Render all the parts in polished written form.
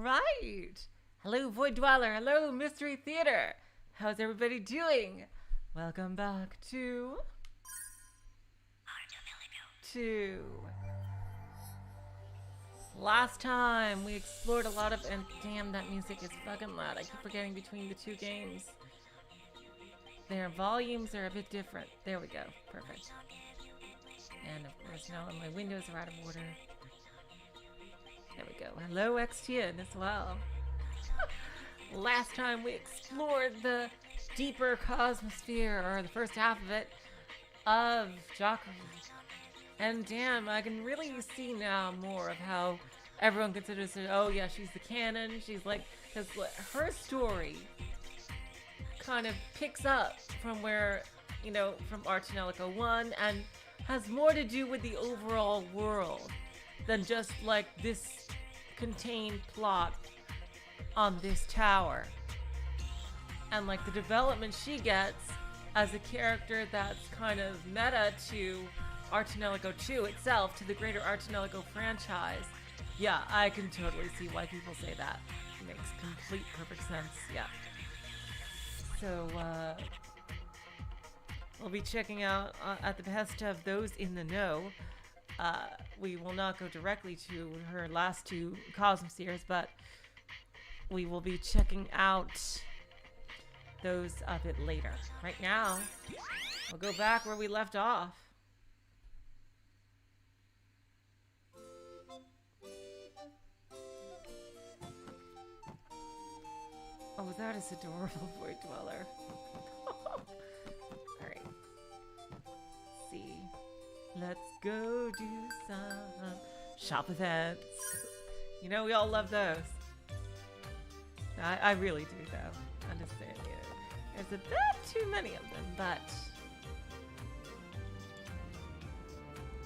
right. Hello, Void Dweller. Hello, Mystery Theater. How's everybody doing? Welcome back to... Last time we explored a lot of... And damn, that music is fucking loud. I keep forgetting between the two games. Their volumes are a bit different. There we go. Perfect. And of course now my windows are out of order. There we go. Hello, XTN as well. Last time we explored the deeper cosmosphere, or the first half of it, of Jockey. And damn, I can really see now more of how everyone considers her, oh yeah, she's the canon. She's like, because her story kind of picks up from where, you know, from Ar Tonelico 1 and has more to do with the overall world than just like this contained plot on this tower. And like the development she gets as a character that's kind of meta to Ar Tonelico 2 itself, to the greater Ar Tonelico franchise. Yeah, I can totally see why people say that. It makes complete perfect sense, yeah. So, we'll be checking out, at the behest of those in the know. We will not go directly to her last two Cosmospheres, but we will be checking out those a bit later. Right now, we'll go back where we left off. Oh, that is adorable, Void Dweller. Alright. See. Let's go do some shop events. You know, we all love those. I really do, though. Understand, you know. There's a bit too many of them, but...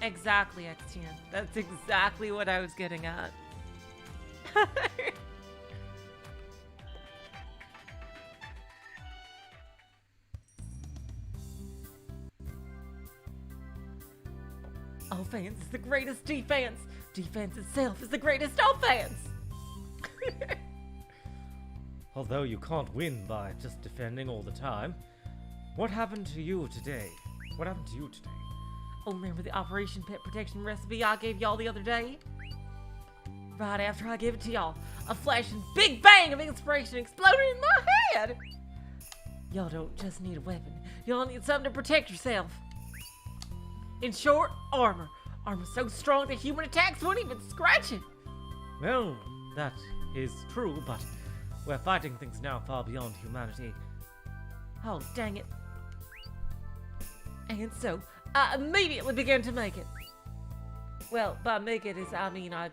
Exactly, XTN. That's exactly what I was getting at. Offense is the greatest defense. Defense itself is the greatest offense. Although you can't win by just defending all the time. What happened to you today? What happened to you today? Oh, remember the Operation Pet Protection recipe I gave y'all the other day? Right after I gave it to y'all, a flashing big bang of inspiration exploded in my head. Y'all don't just need a weapon. Y'all need something to protect yourself. In short, armor. Armor so strong that human attacks won't even scratch it. Well, that is true, but we're fighting things now far beyond humanity. Oh, dang it. And so, I immediately began to make it. Well, by make it is, I mean, I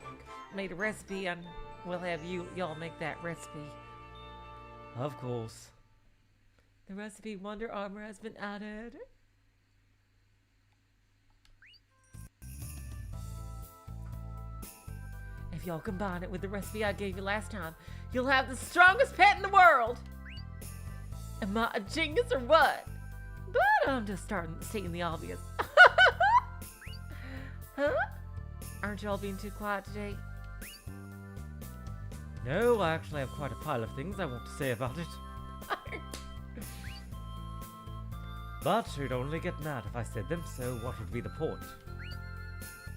made a recipe and we'll have y'all make that recipe. Of course. The recipe Wonder Armor has been added. If y'all combine it with the recipe I gave you last time, you'll have the strongest pet in the world. Am I a genius or what? But I'm just starting seeing the obvious. Huh? Aren't y'all being too quiet today? No, I actually have quite a pile of things I want to say about it. But you'd only get mad if I said them, so what would be the point?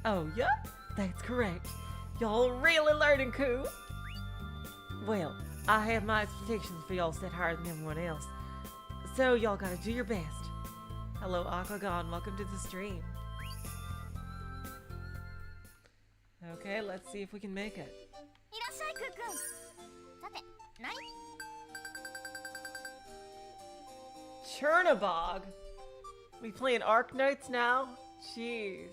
Oh, yeah? That's correct. Y'all really learning cool. Well, I have my expectations for y'all set higher than everyone else. So y'all gotta do your best. Hello, Aquagon. Welcome to the stream. Okay, let's see if we can make it. Chernobog? We playing Arknights now? Jeez.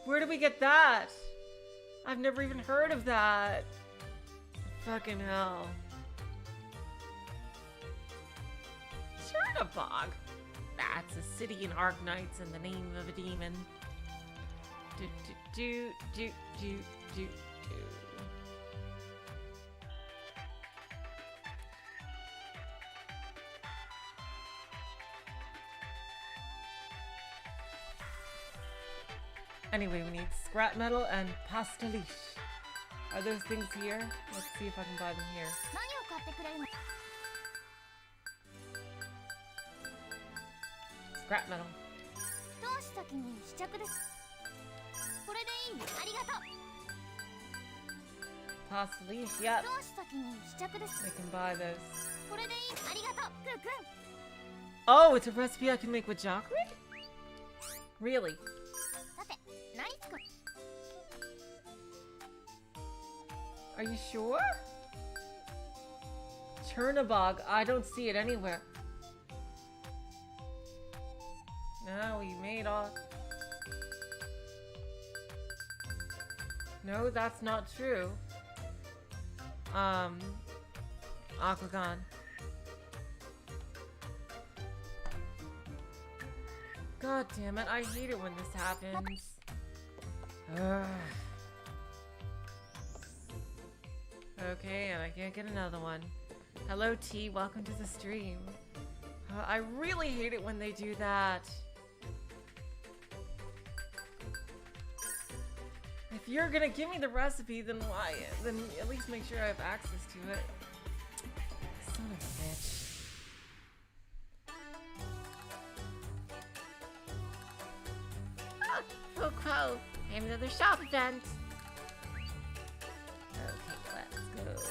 Where did we get that? I've never even heard of that. Fucking hell. Chernobog? That's a city in Arknights and the name of a demon. Do. Anyway, we need scrap metal and pasteliche. Are those things here? Let's see if I can buy them here. 何を買ってくれるの？ Scrap metal. 一足先に試着です。これでいい？ありがとう。 Possibly, yep. 一足先に試着です。 I can buy those. これでいい？ありがとう。くんくん。 Oh, it's a recipe I can make with jockery? Really? さて、何作る？ Are you sure? Chernobog, I don't see it anywhere. No, we made all... No, that's not true. Aquagon. God damn it, I hate it when this happens. Ugh. Okay, and I can't get another one. Hello T, welcome to the stream. I really hate it when they do that. If you're gonna give me the recipe, then why? Then at least make sure I have access to it. Son of a bitch. Oh, Pro Crow, I have another shop event. Okay, let's go.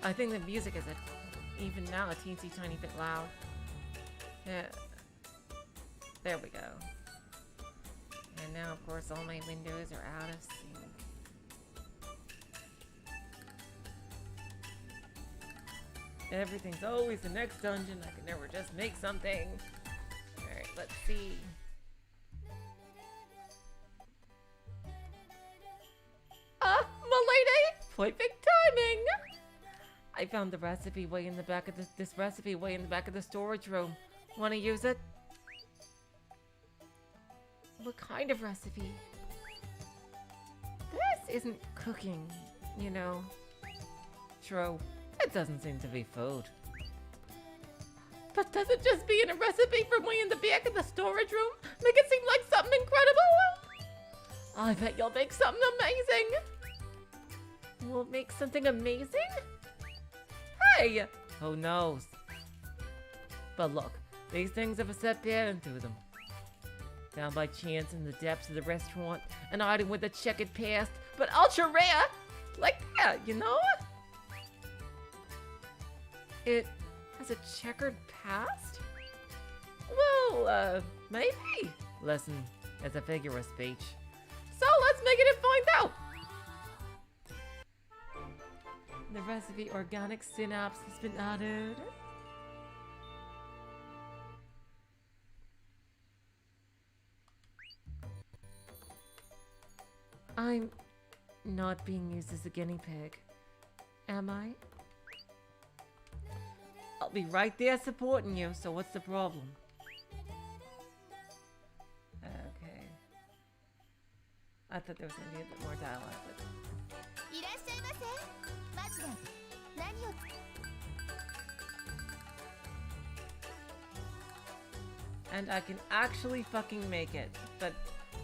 I think the music is even now a teensy tiny bit loud. Yeah. There we go. And now, of course, all my windows are out of sync. Everything's always the next dungeon. I can never just make something. Alright, let's see. Milady! Perfect timing! I found the recipe way in the back of this recipe way in the back of the storage room. Wanna use it? What kind of recipe? This isn't cooking, you know. True. It doesn't seem to be food. But does it just being a recipe from way in the back of the storage room make it seem like something incredible? I bet you'll make something amazing. We'll make something amazing? Hey! Who knows? But look, these things have a set pattern to them. Found by chance in the depths of the restaurant, an item with a checkered past, but ultra rare! Like that, you know? It has a checkered past? Well, maybe. Listen, it's a figure of speech. So let's make it and find out! The recipe organic synapse has been added. I'm not being used as a guinea pig, am I? I'll be right there supporting you, so what's the problem? Okay. I thought there was gonna be a bit more dialogue, but... And I can actually fucking make it, but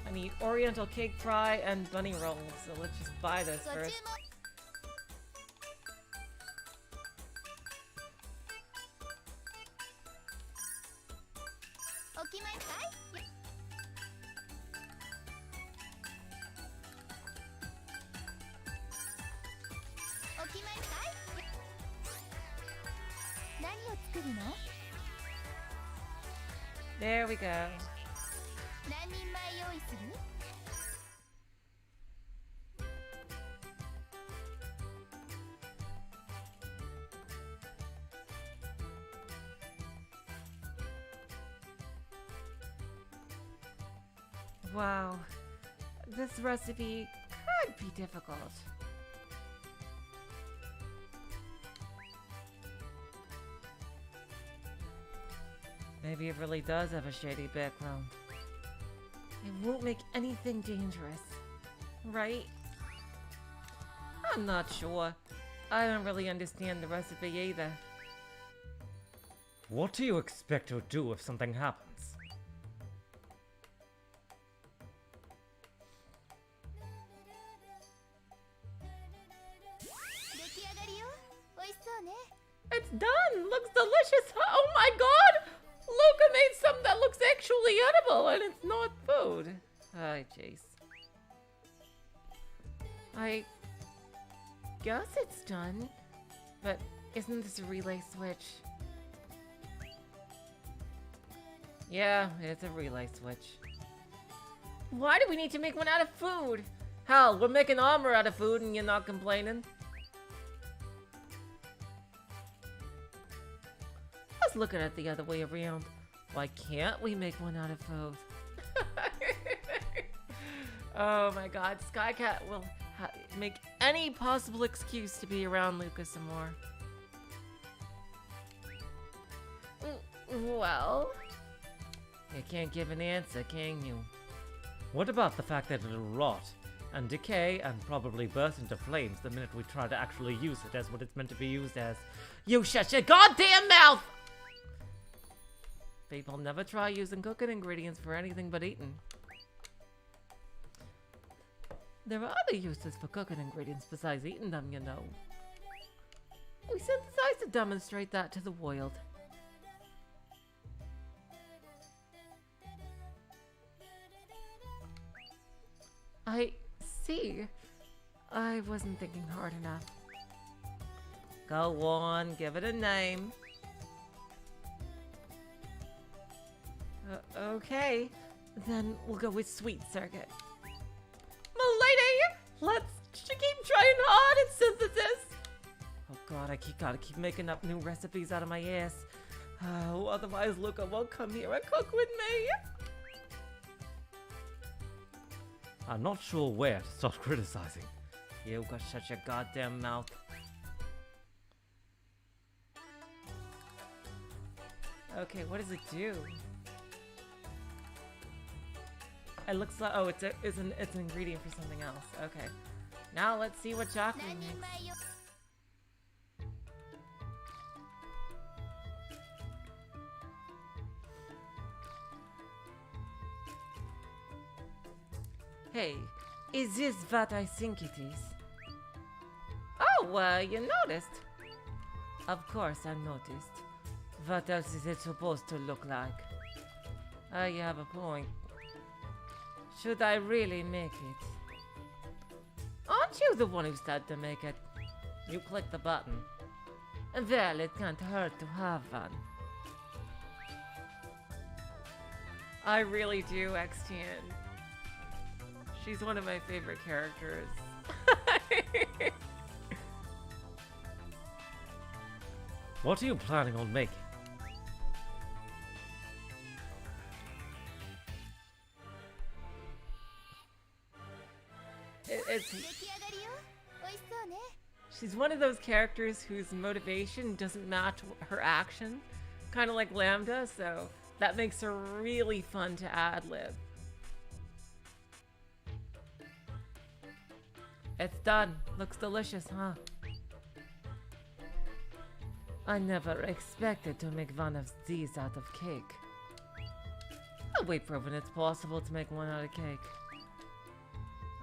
I need oriental cake fry and bunny rolls, so let's just buy those first. There we go. Wow, this recipe could be difficult. Maybe it really does have a shady background. It won't make anything dangerous, right? I'm not sure. I don't really understand the recipe either. What do you expect to do if something happens? It's done. Looks delicious. Oh my god! Luca made something that looks actually edible and it's not food. Hi, Jace. I guess it's done. But isn't this a relay switch? Yeah, it's a relay switch. Why do we need to make one out of food? Hell, we're making armor out of food and you're not complaining. I was looking at it the other way around. Why can't we make one out of food? Oh my god, Skycat will make any possible excuse to be around Lucas some more. Well... You can't give an answer, can you? What about the fact that it'll rot and decay and probably burst into flames the minute we try to actually use it as what it's meant to be used as? You shut your goddamn mouth! People never try using cooking ingredients for anything but eating. There are other uses for cooking ingredients besides eating them, you know. We synthesized to demonstrate that to the world. I see. I wasn't thinking hard enough. Go on, give it a name. Okay, then we'll go with Sweet Circuit. Milady, let's keep trying hard at synthesis. Oh god, I gotta keep making up new recipes out of my ass. Oh, otherwise Luca won't come here and cook with me. I'm not sure where to start criticizing. You got shut your goddamn mouth. Okay, what does it do? It looks like it's an ingredient for something else. Okay, now let's see what chocolate makes. Hey, is this what I think it is? Oh, you noticed. Of course I noticed. What else is it supposed to look like? You have a point. Should I really make it? Aren't you the one who started to make it? You click the button. Well, it can't hurt to have one. I really do, X-Tian. She's one of my favorite characters. What are you planning on making? She's one of those characters whose motivation doesn't match her action. Kind of like Lambda, so that makes her really fun to ad-lib. It's done. Looks delicious, huh? I never expected to make one of these out of cake. I'll wait for when it's possible to make one out of cake.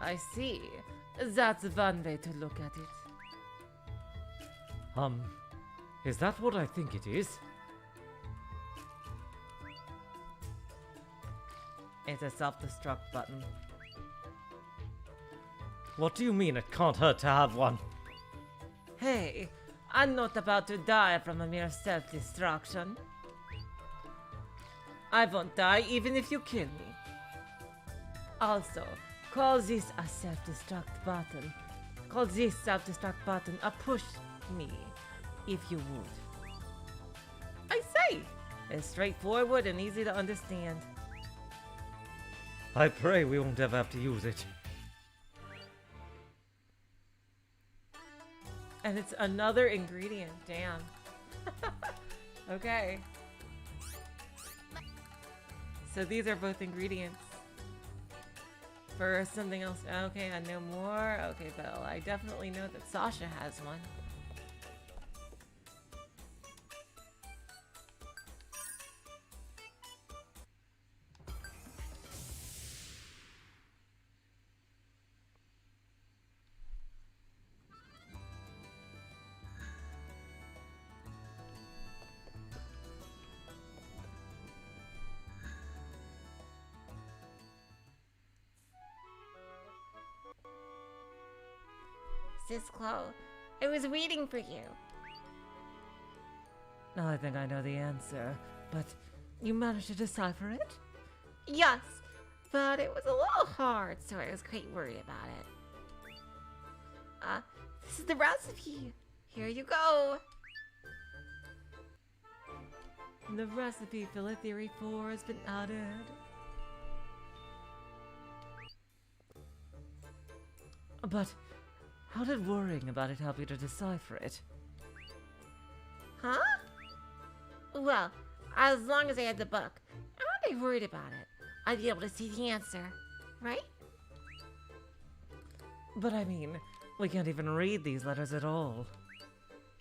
I see. That's one way to look at it. Is that what I think it is? It's a self-destruct button. What do you mean it can't hurt to have one? Hey, I'm not about to die from a mere self-destruction. I won't die even if you kill me. Also, call this a self-destruct button. Call this self-destruct button a push me, if you would. I say, it's straightforward and easy to understand. I pray we won't ever have to use it. And it's another ingredient, damn. Okay. So these are both ingredients for something else. Okay, I know more. Okay, Belle, I definitely know that Sasha has one. Sis Chloe. I was waiting for you. Now I think I know the answer, but you managed to decipher it? Yes, but it was a little hard, so I was quite worried about it. This is the recipe. Here you go. The recipe for Theory 4 has been added. But how did worrying about it help you to decipher it? Huh? Well, as long as I had the book, I wouldn't be worried about it. I'd be able to see the answer, right? But I mean, we can't even read these letters at all.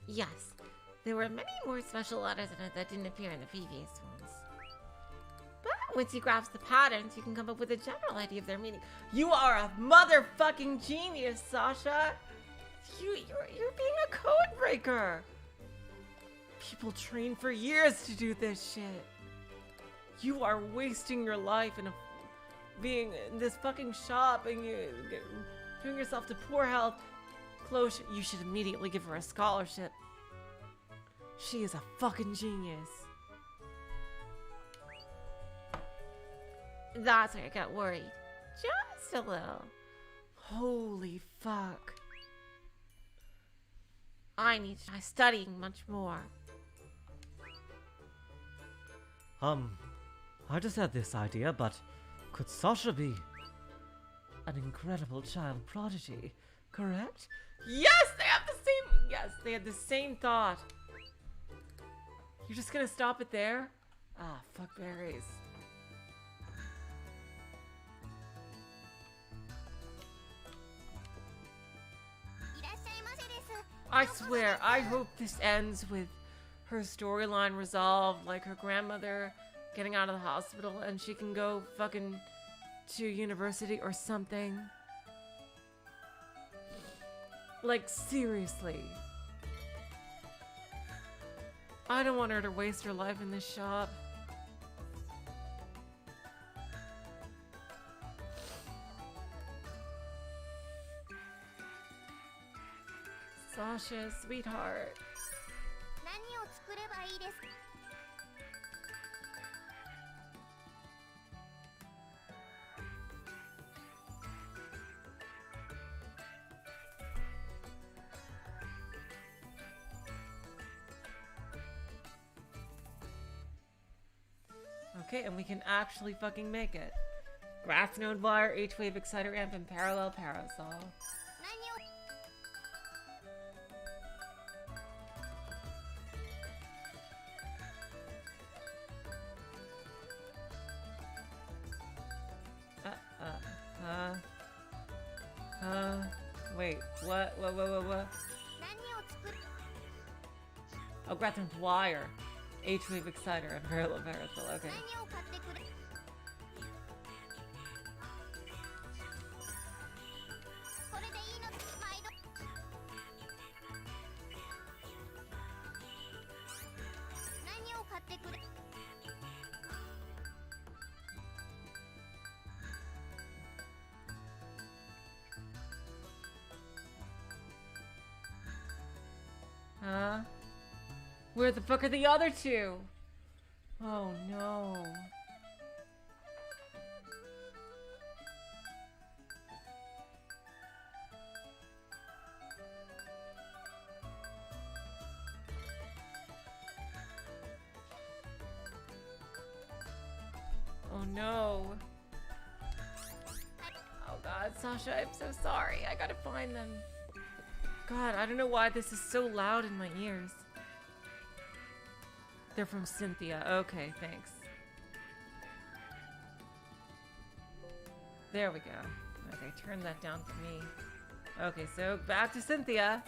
Yes, there were many more special letters in it that didn't appear in the previous ones. But once you grasp the patterns, you can come up with a general idea of their meaning. You are a motherfucking genius, Sasha! You're being a code breaker! People train for years to do this shit. You are wasting your life in being in this fucking shop and doing yourself to poor health. Chloe, you should immediately give her a scholarship. She is a fucking genius. That's where I got worried. Just a little. Holy fuck. I need to try studying much more. I just had this idea, but could Sasha be an incredible child prodigy, correct? Yes, they have the same. Yes, they had the same thought. You're just gonna stop it there? Ah, fuck berries. I swear, I hope this ends with her storyline resolved, like her grandmother getting out of the hospital and she can go fucking to university or something. Like, seriously. I don't want her to waste her life in this shop. Sasha, sweetheart. Okay, and we can actually fucking make it. Grass node wire, H-wave exciter amp, and parallel parasol. Wait, what? Oh, grass node wire, H-wave exciter, and parallel parasol, okay. Huh? Where the fuck are the other two? Oh no. Oh no. Oh god, Sasha, I'm so sorry. I gotta find them. God, I don't know why this is so loud in my ears. They're from Cynthia. Okay, thanks. There we go. Okay, turn that down for me. Okay, so back to Cynthia.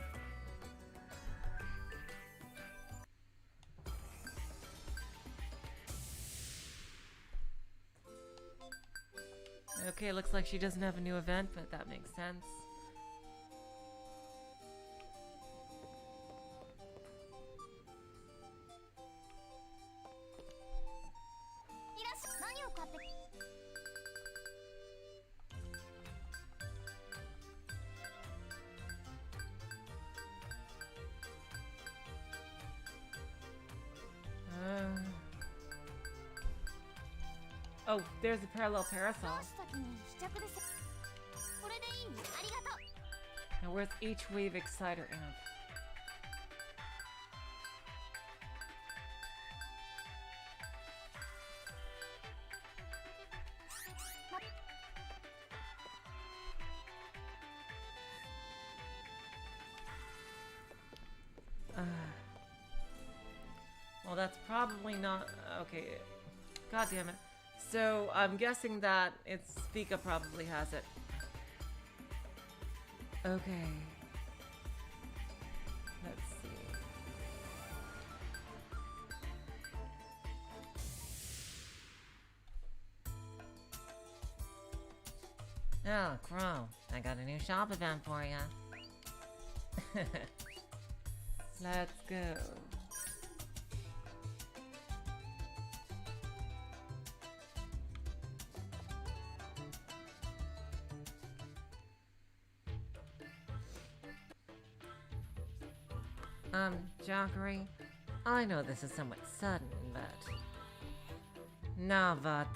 Okay, looks like she doesn't have a new event, but that makes sense. Oh, there's a parallel 通 parasol. す時に試着です。これでいい？ありがとう。 Now where's H-Wave Exciter Amp? Well, that's probably not... Okay. God damn it. So, I'm guessing that it's... Fika probably has it. Okay. Let's see. Oh, Crow. I got a new shop event for ya. Let's go. Jockery, I know this is somewhat sudden, but... Nah, but...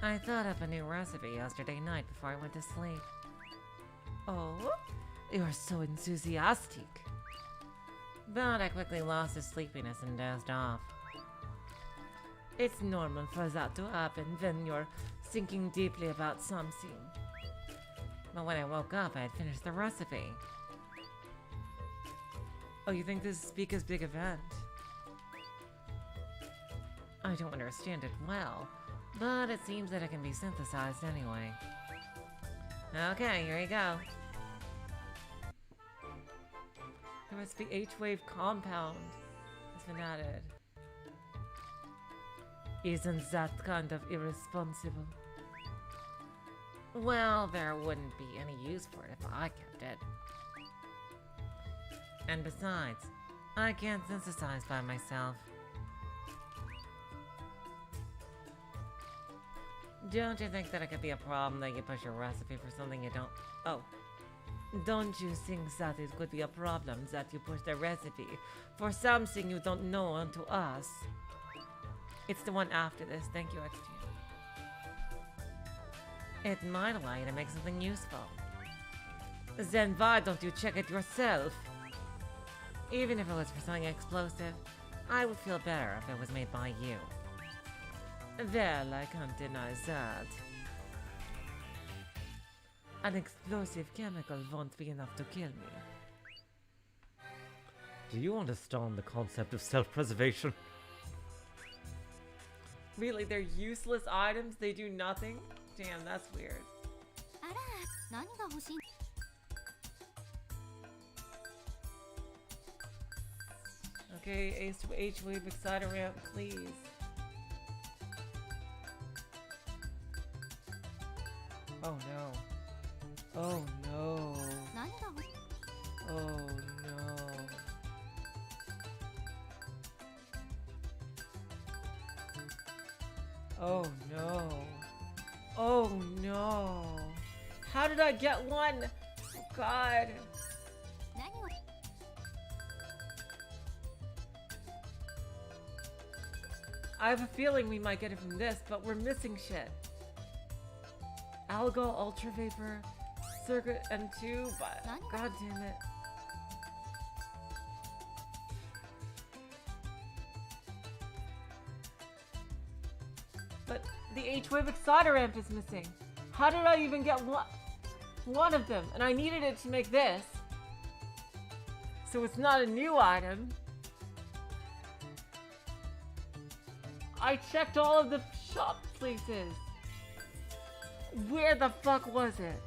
I thought up a new recipe yesterday night before I went to sleep. Oh? You're so enthusiastic. But I quickly lost his sleepiness and dozed off. It's normal for that to happen when you're thinking deeply about something. But when I woke up, I had finished the recipe. Oh, you think this is Pika's big event? I don't understand it well, but it seems that it can be synthesized anyway. Okay, here you go. The recipe H-Wave Compound has been added. Isn't that kind of irresponsible? Well, there wouldn't be any use for it if I kept it. And besides, I can't synthesize by myself. Don't you think that it could be a problem that you push a recipe for something you don't... Oh. Don't you think that it could be a problem that you push the recipe for something you don't know onto us? It's the one after this. Thank you, XG. It might allow you to make something useful. Then why don't you check it yourself? Even if it was for something explosive, I would feel better if it was made by you. Well, I can't deny that. An explosive chemical won't be enough to kill me. Do you understand the concept of self-preservation? Really, they're useless items? They do nothing? Damn, that's weird. あら、何が欲しい？ Okay, Ace to H-Wave Exciter Ramp, please. Oh no. Oh no. 何が欲しい？ Oh no. Oh no. Oh no. How did I get one? Oh god. 何を？ I have a feeling we might get it from this, but we're missing shit. Algal, Ultra Vapor, Circuit M2, but god damn it. But the H-Wave Exciter Amp is missing. How did I even get one of them? And I needed it to make this. So it's not a new item. I checked all of the shop places. Where the fuck was it?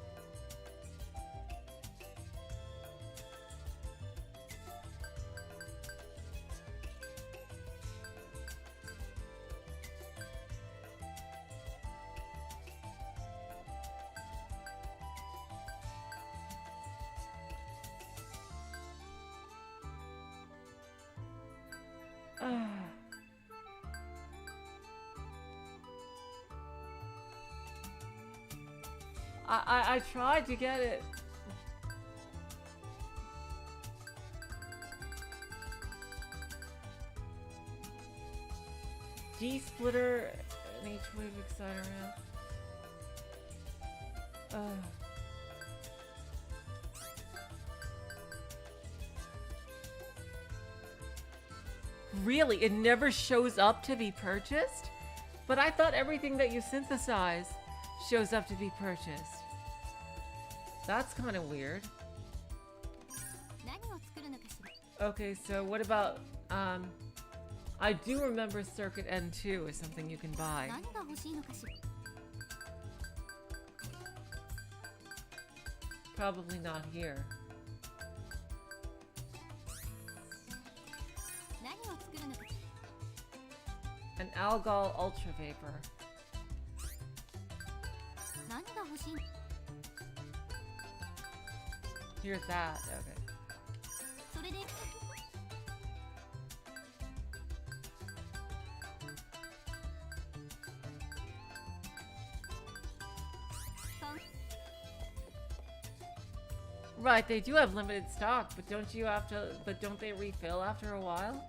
I tried to get it. G-Splitter each wave exciter around. Really? It never shows up to be purchased? But I thought everything that you synthesize shows up to be purchased. That's kind of weird. Okay, so what about, I do remember Circuit N2 is something you can buy. Probably not here. An Algol Ultra Vapor. Here's that, okay. Right, they do have limited stock, but don't you have to, but don't they refill after a while?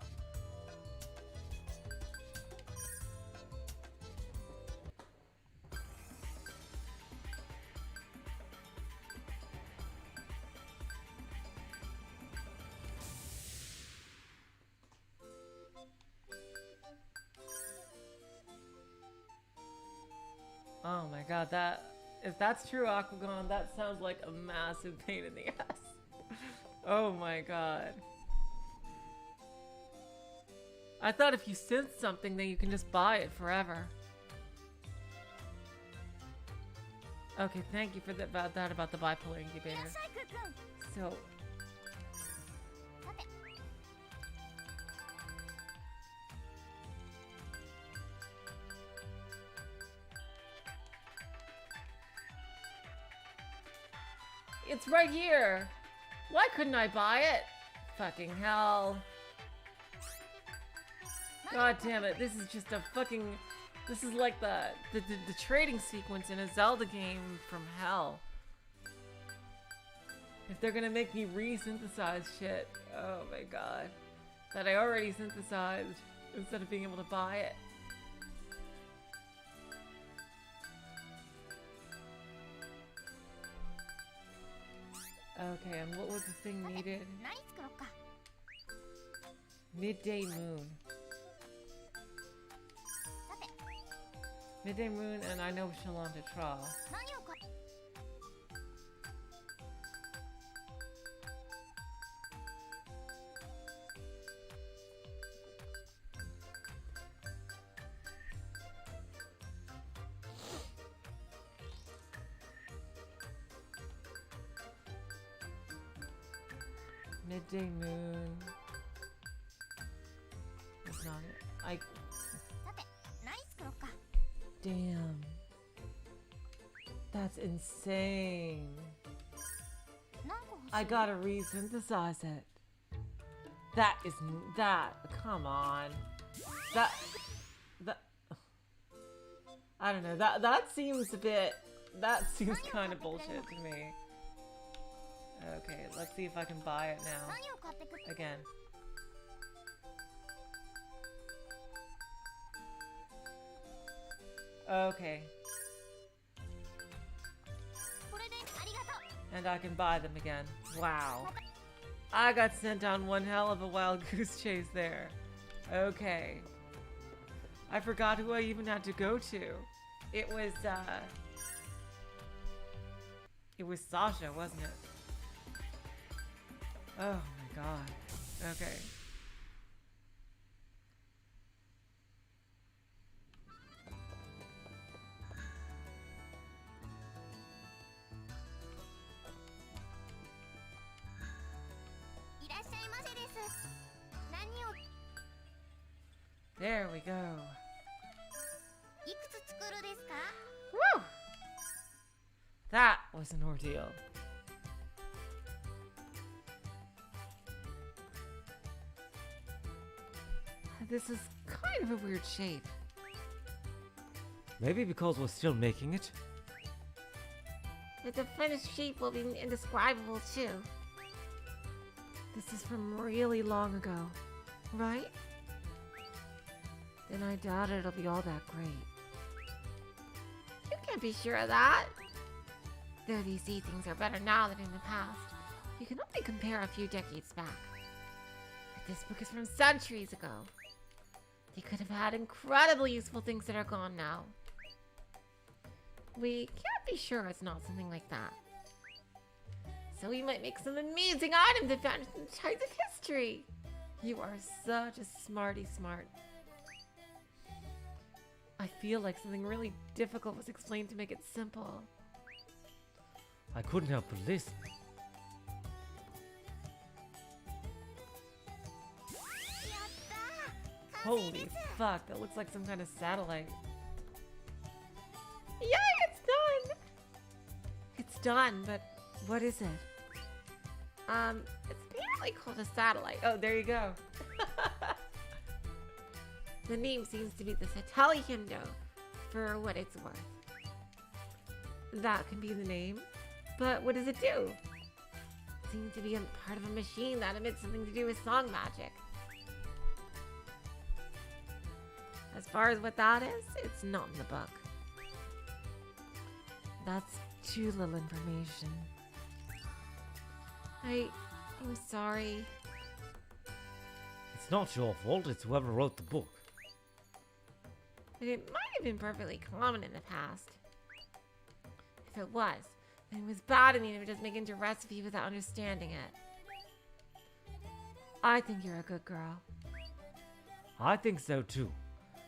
Oh my god, if that's true, Aquagon, that sounds like a massive pain in the ass. Oh my god. I thought if you sense something, then you can just buy it forever. Okay, thank you for about the bipolar incubator. So... It's right here! Why couldn't I buy it? Fucking hell. God damn it, this is just a fucking... This is like the trading sequence in a Zelda game from hell. If they're gonna make me re-synthesize shit, oh my god. That I already synthesized instead of being able to buy it. Okay, and what was the thing needed? Midday Moon. Midday Moon, and I know Shalom to Tra. Midday Moon. That's not it. Damn. That's insane. I gotta re-synthesize it. Come on. I don't know, that seems kind of bullshit to me. Okay, let's see if I can buy it now. Again. Okay. And I can buy them again. Wow. I got sent on one hell of a wild goose chase there. Okay. I forgot who I even had to go to. It was Sasha, wasn't it? Oh my god. Okay. There we go. Woo! That was an ordeal. This is kind of a weird shape. Maybe because we're still making it? The finished shape will be indescribable too. This is from really long ago, right? Then I doubt it'll be all that great. can't be sure of that. Though these sea things are better now than in the past, you can only compare a few decades back. But this book is from centuries ago. They could have had incredibly useful things that are gone now. We can't be sure it's not something like that. So we might make some amazing items that found in times of history. You are such a smarty smart. I feel like something really difficult was explained to make it simple. I couldn't help but listen. Holy fuck, that looks like some kind of satellite. Yay, it's done! It's done, but what is it? It's apparently called a satellite. Oh, there you go. The name seems to be the Satali Himno, for what it's worth. That can be the name, but what does it do? It seems to be a part of a machine that emits something to do with song magic. As far as what that is, it's not in the book. That's too little information. I'm sorry. It's not your fault, it's whoever wrote the book. But it might have been perfectly common in the past. If it was, then it was bad of me to just make into a recipe without understanding it. I think you're a good girl. I think so too.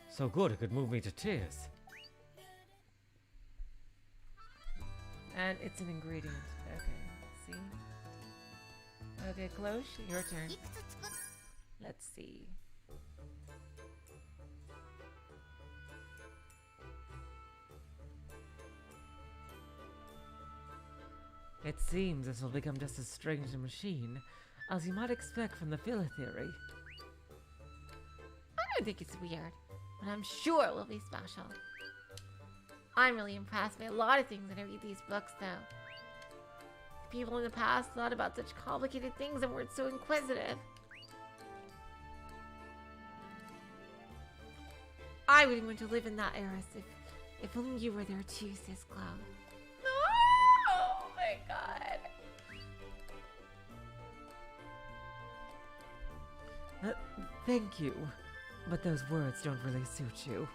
So good it could move me to tears. And it's an ingredient. Okay, see? Okay, Klosh, your turn. Let's see. It seems this will become just as strange a machine as you might expect from the filler theory. I don't think it's weird, but I'm sure it will be special. I'm really impressed by a lot of things when I read these books, though. People in the past thought about such complicated things and weren't so inquisitive. I wouldn't want to live in that era if only you were there too, Sis Glow. Oh my god. Thank you, but those words don't really suit you.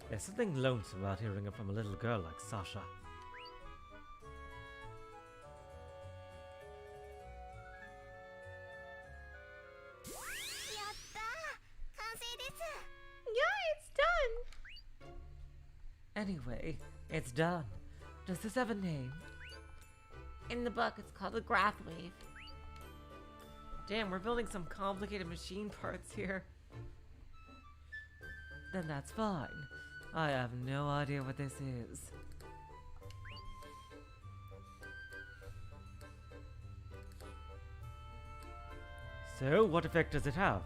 There's something lonesome about hearing it from a little girl like Sasha. Yeah, it's done. Anyway, it's done. Does this have a name? In the book, it's called the Grath Wave. Damn, we're building some complicated machine parts here. Then that's fine. I have no idea what this is. So, what effect does it have?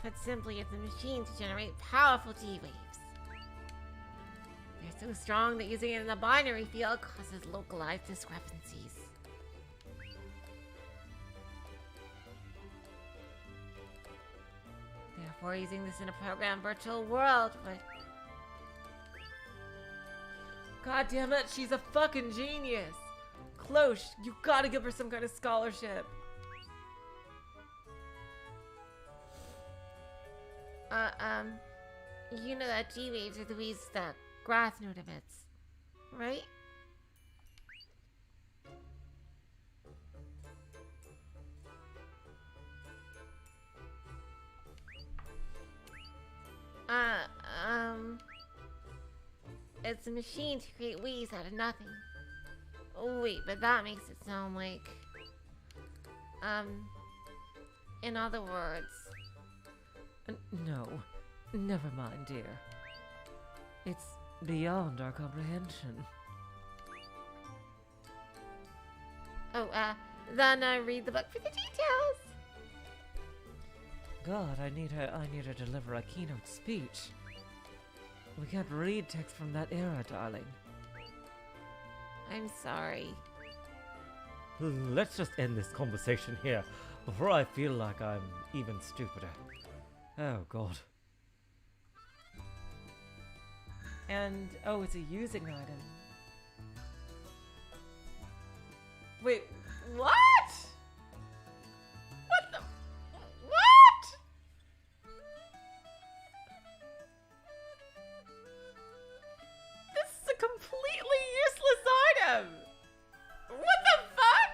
Put simply, it's a machine to generate powerful D-waves. They're so strong that using it in the binary field causes localized discrepancies. Therefore, using this in a programmed virtual world would... God damn it, she's a fucking genius! Klosh, you gotta give her some kind of scholarship. You know that G-waves are the waves that Grath node emits, right? It's a machine to create waves out of nothing. Oh wait, but that makes it sound like... in other words... No, never mind, dear. It's beyond our comprehension. Oh, then read the book for the details! God, I need her to deliver a keynote speech. We can't read text from that era, darling. I'm sorry. Let's just end this conversation here, before I feel like I'm even stupider. Oh, God. And, oh, it's a using item. Wait, what? What the? What? This is a completely useless item. What the fuck?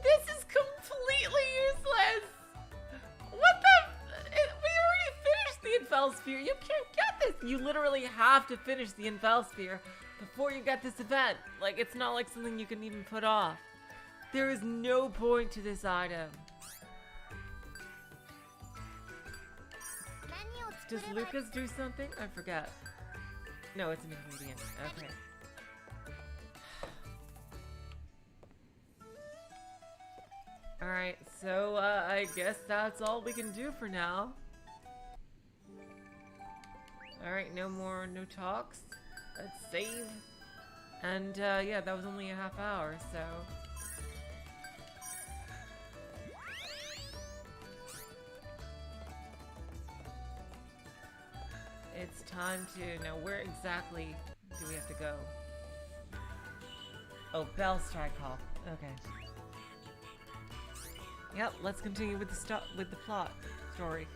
This is completely useless. What the? We already finished the Infel Sphere. You can't get this. You literally have to finish the Infel Sphere before you get this event. Like, it's not like something you can even put off. There is no point to this item. Does Lucas do something? I forget. No, it's an ingredient. Okay. Alright, so I guess that's all we can do for now. Alright, no talks. Let's save. And yeah, that was only a half hour, so... It's time to... Now, where exactly do we have to go? Oh, Bell Strike Hall. Okay. Yep, let's continue with the plot story.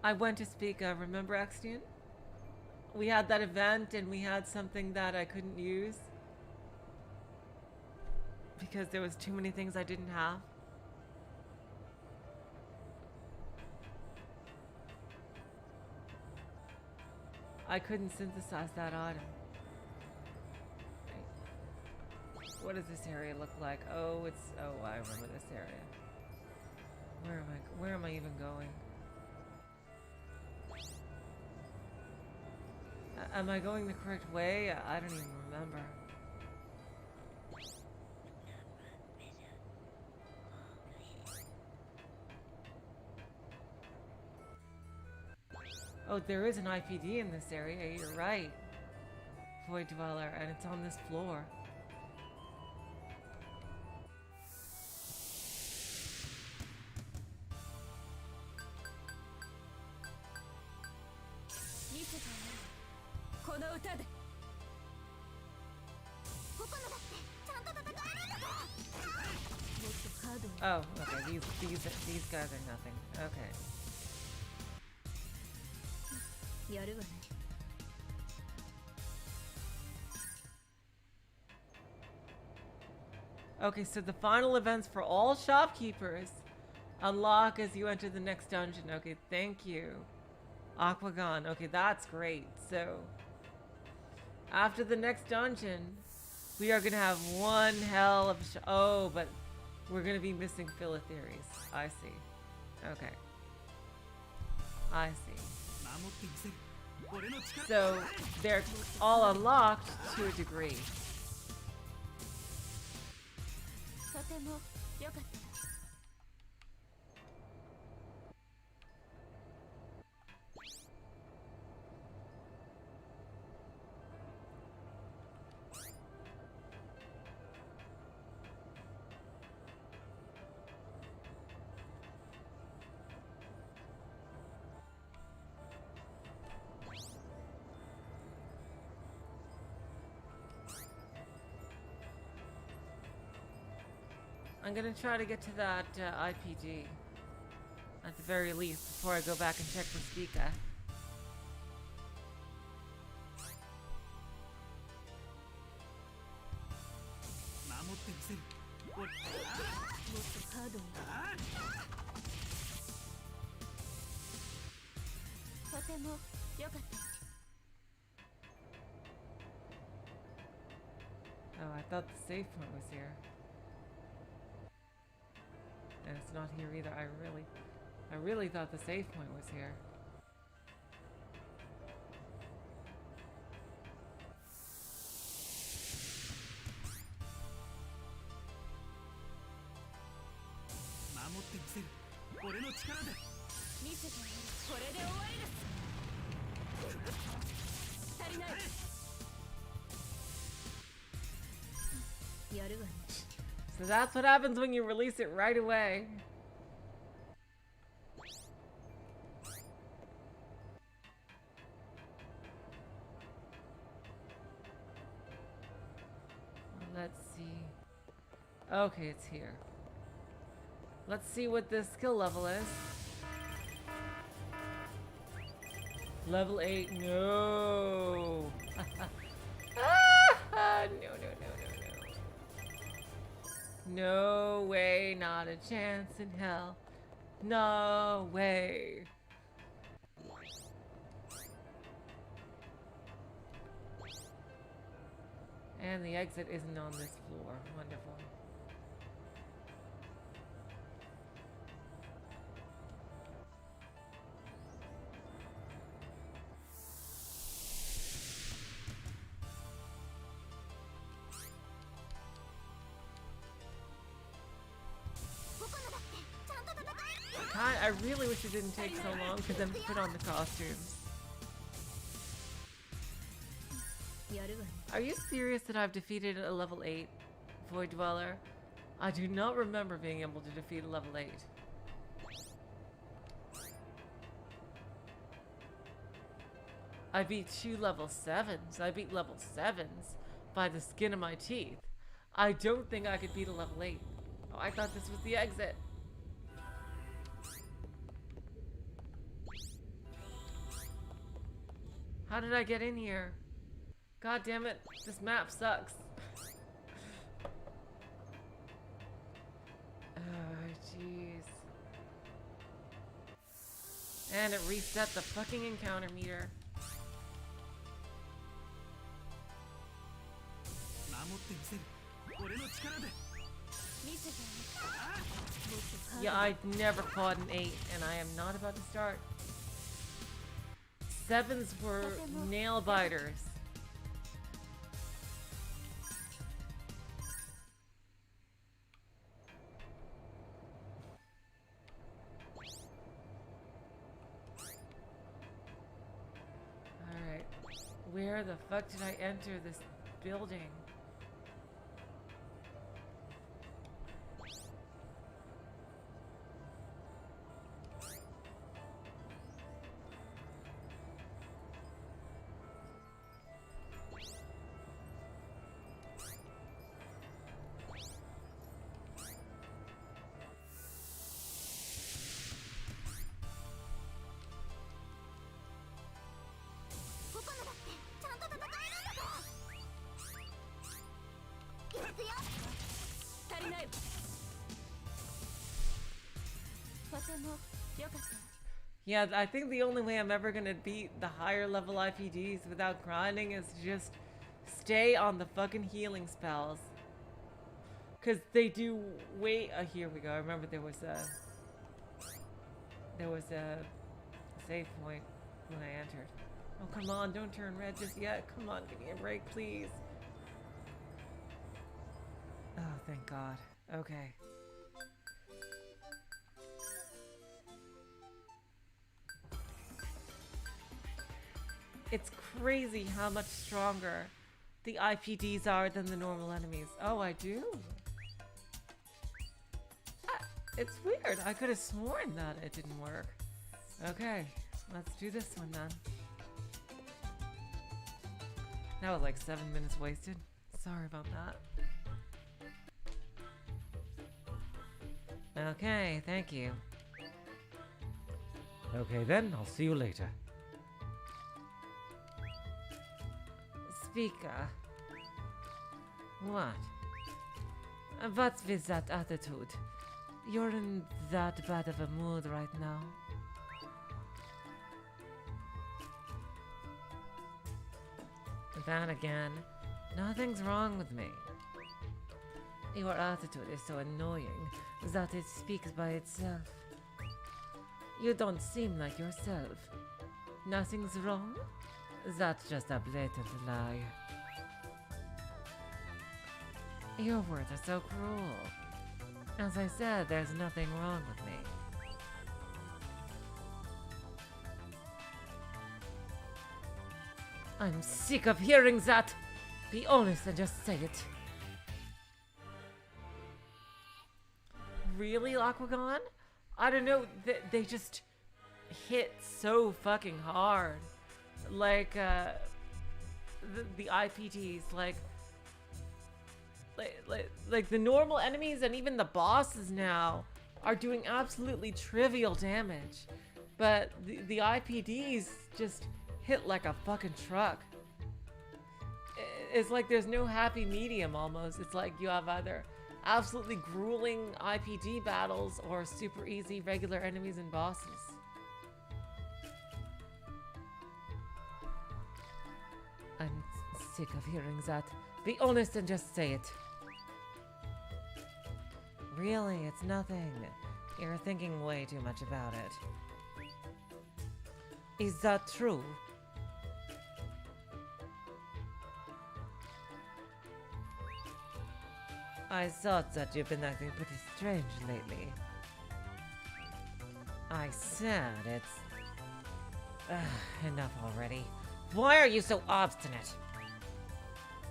I went to speak, remember Extian? We had that event and we had something that I couldn't use. Because there was too many things I didn't have. I couldn't synthesize that item. Right. What does this area look like? Oh, I remember this area. Where am I even going? Am I going the correct way? I don't even remember. Oh, there is an IPD in this area, you're right. Void Dweller, and it's on this floor. Oh, okay, these guys are nothing. Okay. Okay, so the final events for all shopkeepers unlock as you enter the next dungeon. Okay, thank you. Aquagon. Okay, that's great. So, after the next dungeon, we are going to have one hell of a oh, but we're going to be missing Philotheres. I see. Okay. I see. So, they're all unlocked to a degree. I'm gonna try to get to that IPG at the very least before I go back and check for Spica. Oh, I thought the save point was here. And it's not here either. I really thought the save point was here. So that's what happens when you release it right away. Let's see. Okay, it's here. Let's see what this skill level is. Level 8. No. No, no, no, no, no. No way, not a chance in hell. No way. And the exit isn't on this floor. Wonderful. I really wish it didn't take so long for them to put on the costumes. Are you serious that I've defeated a level 8 Void Dweller? I do not remember being able to defeat a level 8. I beat 2 level 7s. I beat level 7s by the skin of my teeth. I don't think I could beat a level 8. Oh, I thought this was the exit. How did I get in here? God damn it, this map sucks. Oh, jeez. And it reset the fucking encounter meter. Yeah, I never fought an 8, and I am not about to start. 7s were nail biters. Alright. Where the fuck did I enter this building? Yeah, I think the only way I'm ever gonna beat the higher level IPDs without grinding is just stay on the fucking healing spells. Cause they do wait. Here we go. I remember there was a save point when I entered. Oh come on, don't turn red just yet. Come on, give me a break, please. Oh, thank God. Okay. It's crazy how much stronger the IPDs are than the normal enemies. Oh, I do? It's weird. I could have sworn that it didn't work. Okay, let's do this one then. That was like 7 minutes wasted. Sorry about that. Okay, thank you. Okay then, I'll see you later. Speaker. What? What's with that attitude? You're in that bad of a mood right now. Then again, nothing's wrong with me. Your attitude is so annoying that it speaks by itself. You don't seem like yourself. Nothing's wrong? That's just a blatant lie. Your words are so cruel. As I said, there's nothing wrong with me. I'm sick of hearing that! Be honest and just say it. really, Aquagon? I don't know, they just hit so fucking hard. Like, the IPTs, like the normal enemies and even the bosses now are doing absolutely trivial damage. But the IPDs just hit like a fucking truck. It's like there's no happy medium almost. It's like you have either absolutely grueling IPD battles or super easy regular enemies and bosses. I'm sick of hearing that. Be honest and just say it. Really, it's nothing. You're thinking way too much about it. Is that true? I thought that you've been acting pretty strange lately. I said it's... enough already. Why are you so obstinate?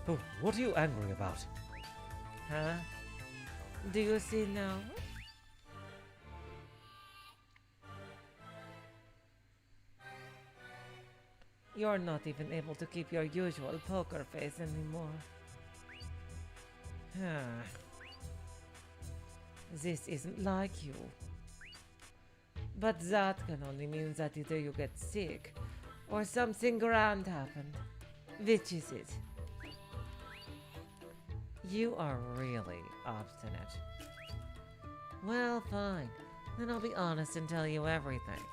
Oh, what are you angry about? Huh? Do you see now? You're not even able to keep your usual poker face anymore. This isn't like you. But that can only mean that either you get sick or something grand happened. Which is it? You are really obstinate. Well, fine. Then I'll be honest and tell you everything.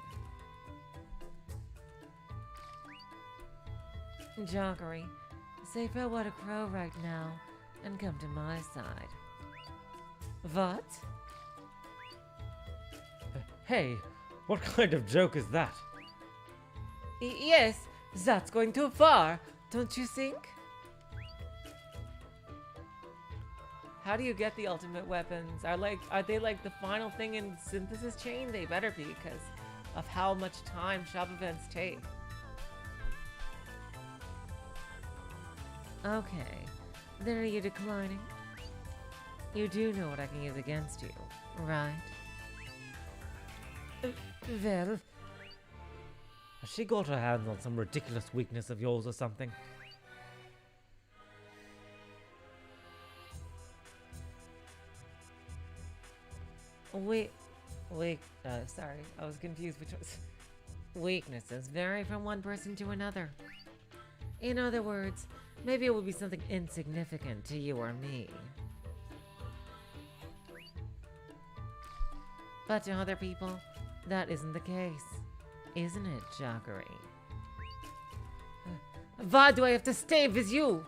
Jockery, say farewell to Crow right now and come to my side. What? Hey, what kind of joke is that? Yes, that's going too far, don't you think? How do you get the ultimate weapons? Are they like the final thing in synthesis chain? They better be, because of how much time shop events take. Okay, then are you declining? You do know what I can use against you, right? Well... Has she got her hands on some ridiculous weakness of yours or something? Sorry, I was confused between... Weaknesses vary from one person to another. In other words, maybe it would be something insignificant to you or me. But to other people, that isn't the case. Isn't it, Jockery? Why do I have to stay with you?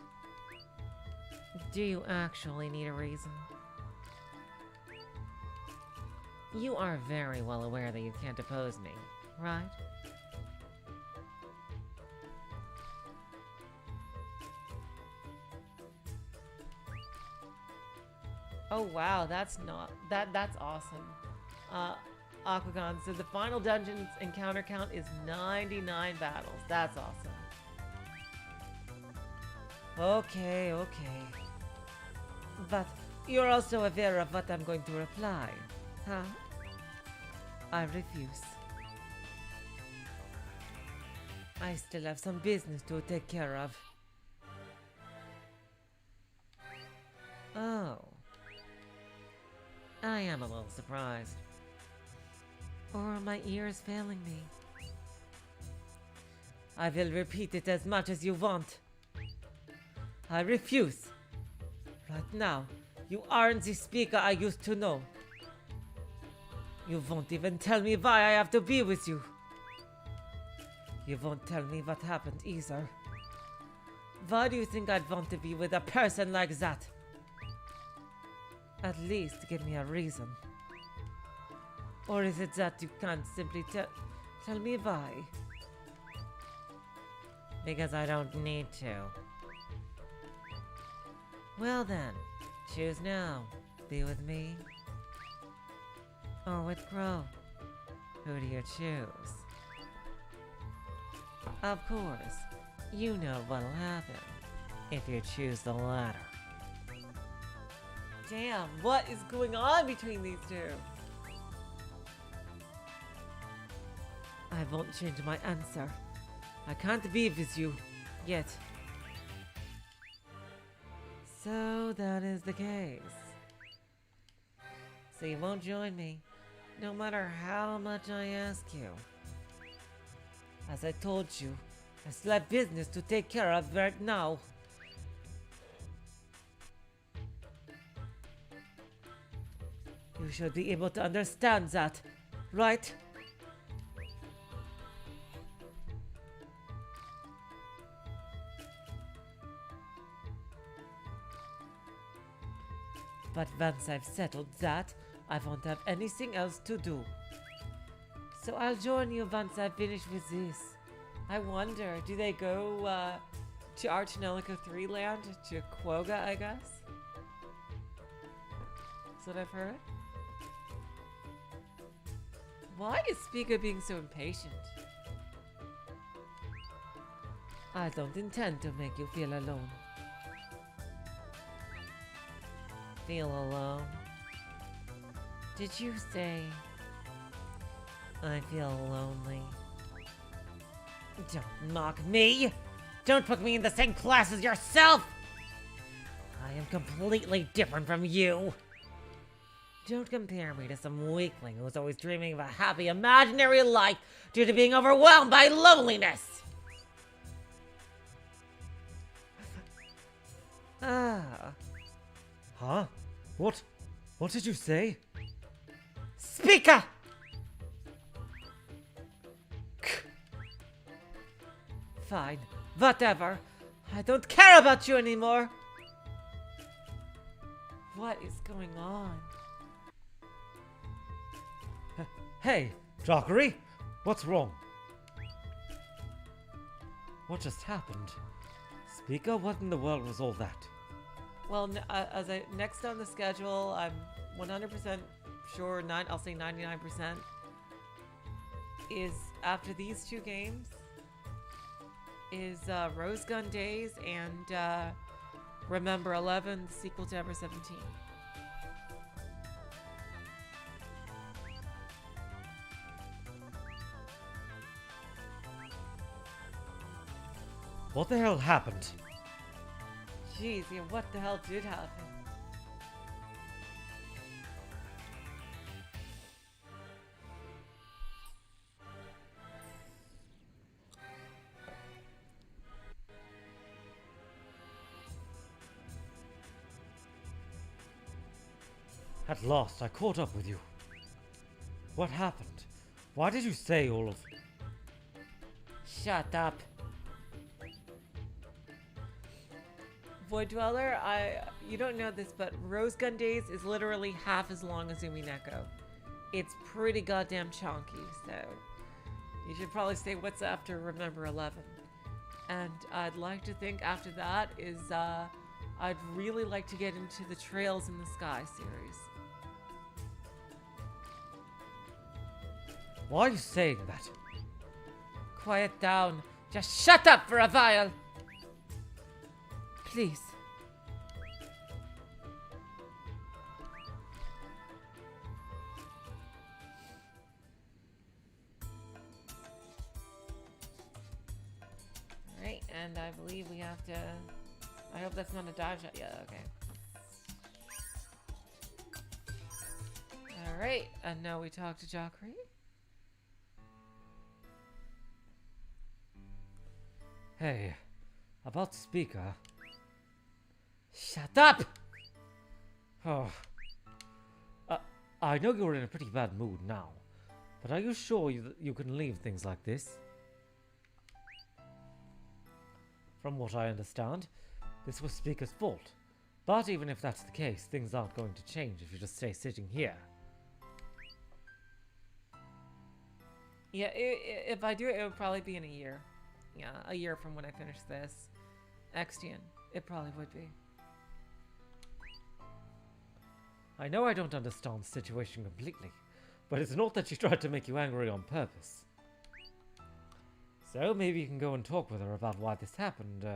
Do you actually need a reason? You are very well aware that you can't oppose me, right? Oh wow, that's awesome. Aquagon, so the final dungeon's encounter count is 99 battles. That's awesome. Okay. But you're also aware of what I'm going to reply, huh? I refuse. I still have some business to take care of. Oh. I am a little surprised. Or are my ears failing me? I will repeat it as much as you want. I refuse. Right now, you aren't the speaker I used to know. You won't even tell me why I have to be with you. You won't tell me what happened either. Why do you think I'd want to be with a person like that? At least give me a reason. Or is it that you can't simply tell me why? Because I don't need to. Well then, choose now. Be with me? Or with Crow? Who do you choose? Of course, you know what'll happen if you choose the latter. Damn, what is going on between these two? I won't change my answer. I can't be with you. Yet. So that is the case. So you won't join me, no matter how much I ask you. As I told you, I still have business to take care of right now. You should be able to understand that, right? But once I've settled that, I won't have anything else to do. So I'll join you once I finish with this. I wonder, do they go to Ar Tonelico 3 land? To Quokka, I guess? That's what I've heard. Why is Spica being so impatient? I don't intend to make you feel alone. Feel alone? Did you say I feel lonely? Don't mock me! Don't put me in the same class as yourself! I am completely different from you! Don't compare me to some weakling who's always dreaming of a happy imaginary life due to being overwhelmed by loneliness! Ah. Huh? What? What did you say? Speaker! Fine, whatever. I don't care about you anymore. What is going on? Hey, Jockery, what's wrong? What just happened? Speaker, what in the world was all that? Well, next on the schedule, I'm 100% sure, I'll say 99%, is after these two games, is Rose Gun Days and Remember 11, the sequel to Ever 17. What the hell happened? Jeez, yeah, what the hell did happen? At last, I caught up with you. What happened? Why did you say all of... Shut up. Void Dweller, you don't know this, but Rose Gun Days is literally half as long as Umineko. It's pretty goddamn chunky, so you should probably say what's after Remember 11. And I'd like to think after that is, I'd really like to get into the Trails in the Sky series. Why are you saying that? Quiet down. Just shut up for a while. Please. Alright, and I believe we have to... I hope that's not a dive shot. Yeah, okay. Alright, and now we talk to Jockery. Hey, about Speaker. Shut up! Oh. I know you're in a pretty bad mood now, but are you sure you can leave things like this? From what I understand, this was Speaker's fault. But even if that's the case, things aren't going to change if you just stay sitting here. Yeah, if I do it, it would probably be in a year. Yeah, a year from when I finish this. Extian. It probably would be. I know I don't understand the situation completely, but it's not that she tried to make you angry on purpose. So maybe you can go and talk with her about why this happened.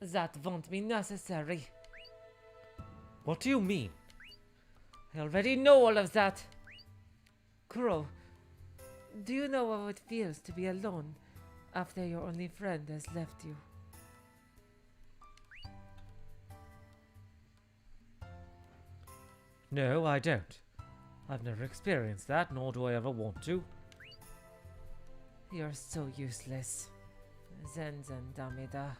That won't be necessary. What do you mean? I already know all of that. Kuro, do you know how it feels to be alone after your only friend has left you? No, I don't. I've never experienced that, nor do I ever want to. You're so useless. Zenzen Damida.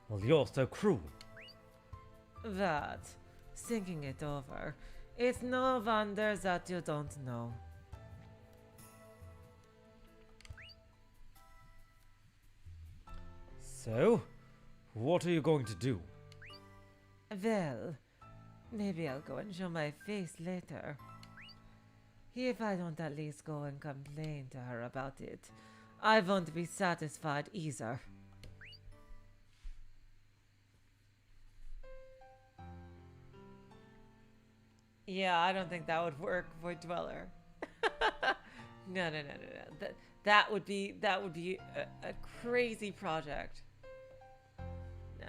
Well, you're so cruel. That, thinking it over, it's no wonder that you don't know. So, what are you going to do? Well, maybe I'll go and show my face later. If I don't at least go and complain to her about it, I won't be satisfied either. Yeah, I don't think that would work, Void Dweller. No. That would be a crazy project. No.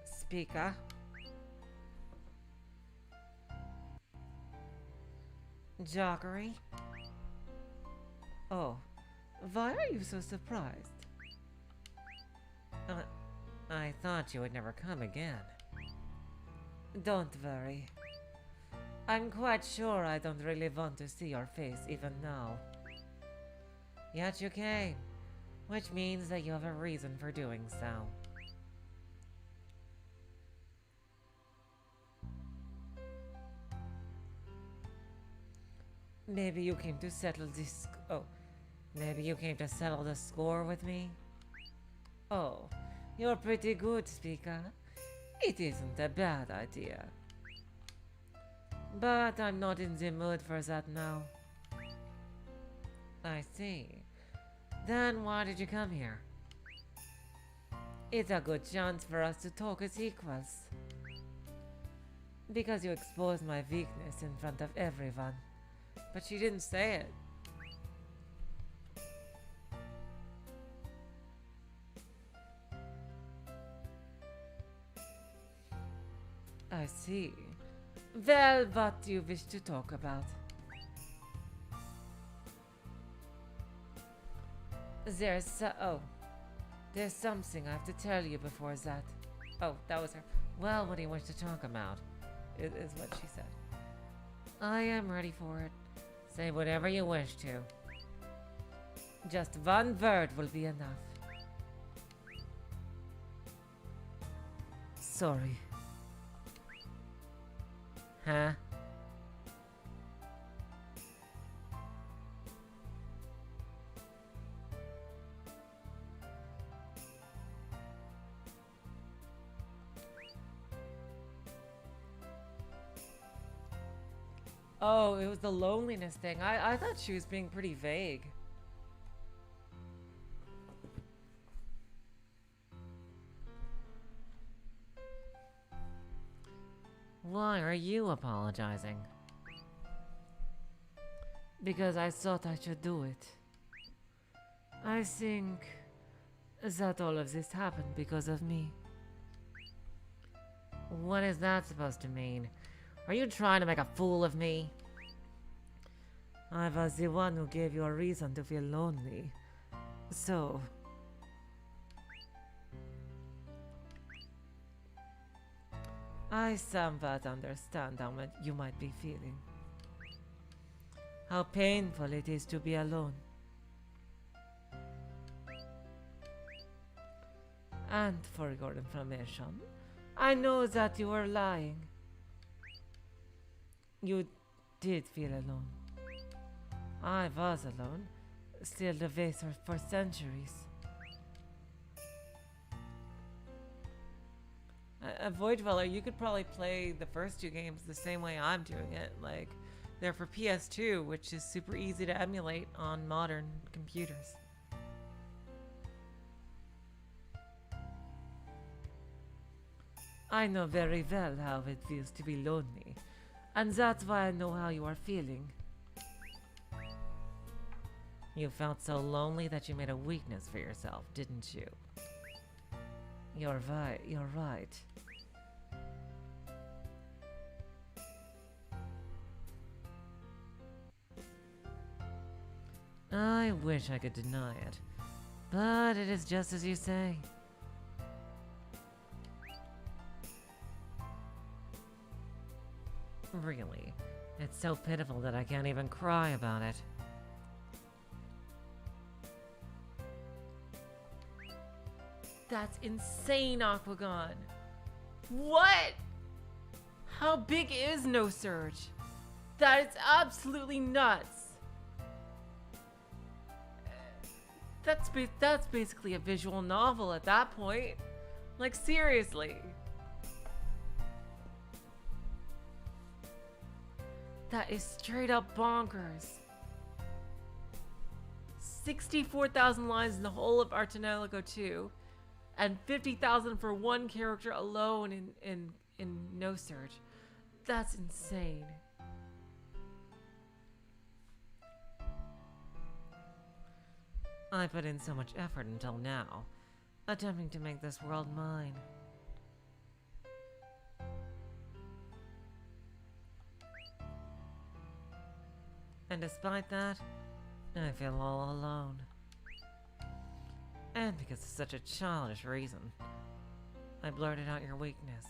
Speaker. Jockery? Oh, why are you so surprised? I thought you would never come again. Don't worry. I'm quite sure I don't really want to see your face even now. Yet you came, which means that you have a reason for doing so. Maybe you came to settle this. Oh, maybe you came to settle the score with me? Oh, you're pretty good, Speaker. It isn't a bad idea. But I'm not in the mood for that now. I see. Then why did you come here? It's a good chance for us to talk as equals. Because you exposed my weakness in front of everyone. But she didn't say it. I see. Well, what do you wish to talk about? There's something I have to tell you before that. Oh, that was her. Well, what do you wish to talk about? Is what she said. I am ready for it. Say whatever you wish to. Just one word will be enough. Sorry. Huh? Oh, it was the loneliness thing. I thought she was being pretty vague. Why are you apologizing? Because I thought I should do it. I think that all of this happened because of me. What is that supposed to mean? Are you trying to make a fool of me? I was the one who gave you a reason to feel lonely. So... I somewhat understand how much you might be feeling. How painful it is to be alone. And for your information, I know that you were lying. You did feel alone. I was alone, still the vase for centuries. Void Dweller, you could probably play the first two games the same way I'm doing it. Like, they're for PS2, which is super easy to emulate on modern computers. I know very well how it feels to be lonely, and that's why I know how you are feeling. You felt so lonely that you made a weakness for yourself, didn't you? You're right, you're right. I wish I could deny it, but it is just as you say. Really, it's so pitiful that I can't even cry about it. That's insane, Aquagon. What? How big is No Surge? That is absolutely nuts. That's basically a visual novel at that point. Like, seriously. That is straight up bonkers. 64,000 lines in the whole of Ar Tonelico 2, and 50,000 for one character alone in No Surge. That's insane. I put in so much effort until now, attempting to make this world mine. And despite that, I feel all alone. And because of such a childish reason, I blurted out your weakness.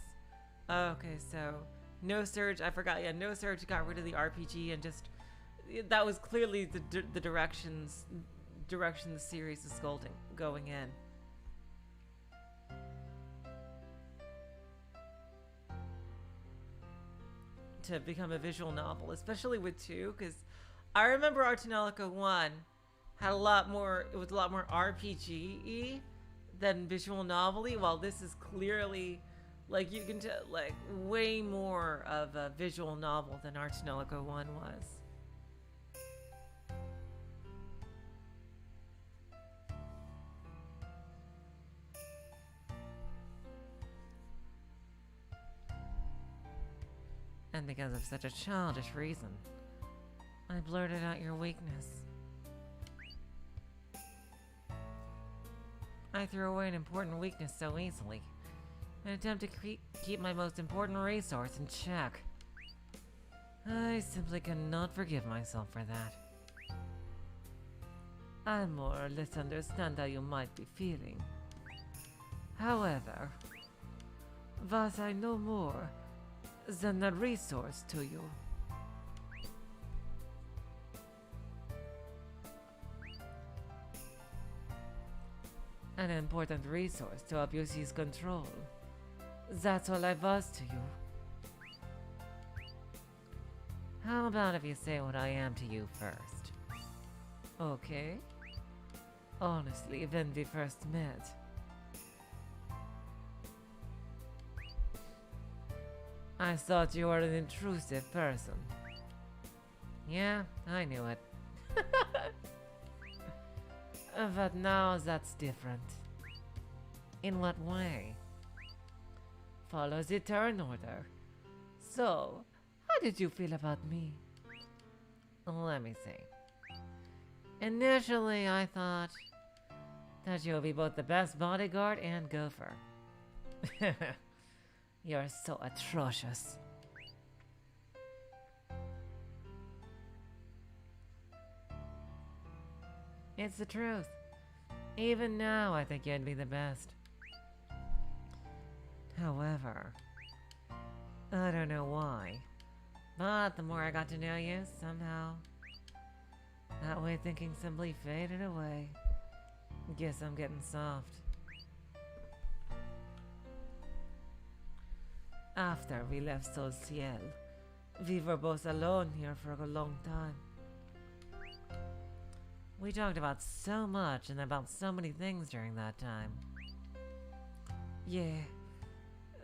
Okay, so No Surge, I forgot. Yeah, No Surge got rid of the RPG and just that was clearly the direction the series is going in. To become a visual novel, especially with 2, because I remember Ar Tonelico 1 had a lot more. It was a lot more RPG-y than visual novel-y, while this is clearly, like, you can tell, like, way more of a visual novel than Ar Tonelico 1 was. And because of such a childish reason, I blurted out your weakness. I threw away an important weakness so easily, in an attempt to keep my most important resource in check. I simply cannot forgive myself for that. I more or less understand how you might be feeling. However, was I no more than a resource to you? An important resource to abuse his control. That's all I was to you. How about if you say what I am to you first? Okay? Honestly, when we first met, I thought you were an intrusive person. Yeah, I knew it. But now that's different. In what way? Follows the turn order. So, how did you feel about me? Let me see. Initially, I thought that you would be both the best bodyguard and gopher. You're so atrocious. It's the truth. Even now, I think you'd be the best. However, I don't know why, but the more I got to know you, somehow, that way thinking simply faded away. Guess I'm getting soft. After we left Sol Ciel, we were both alone here for a long time. We talked about so much and about so many things during that time. Yeah,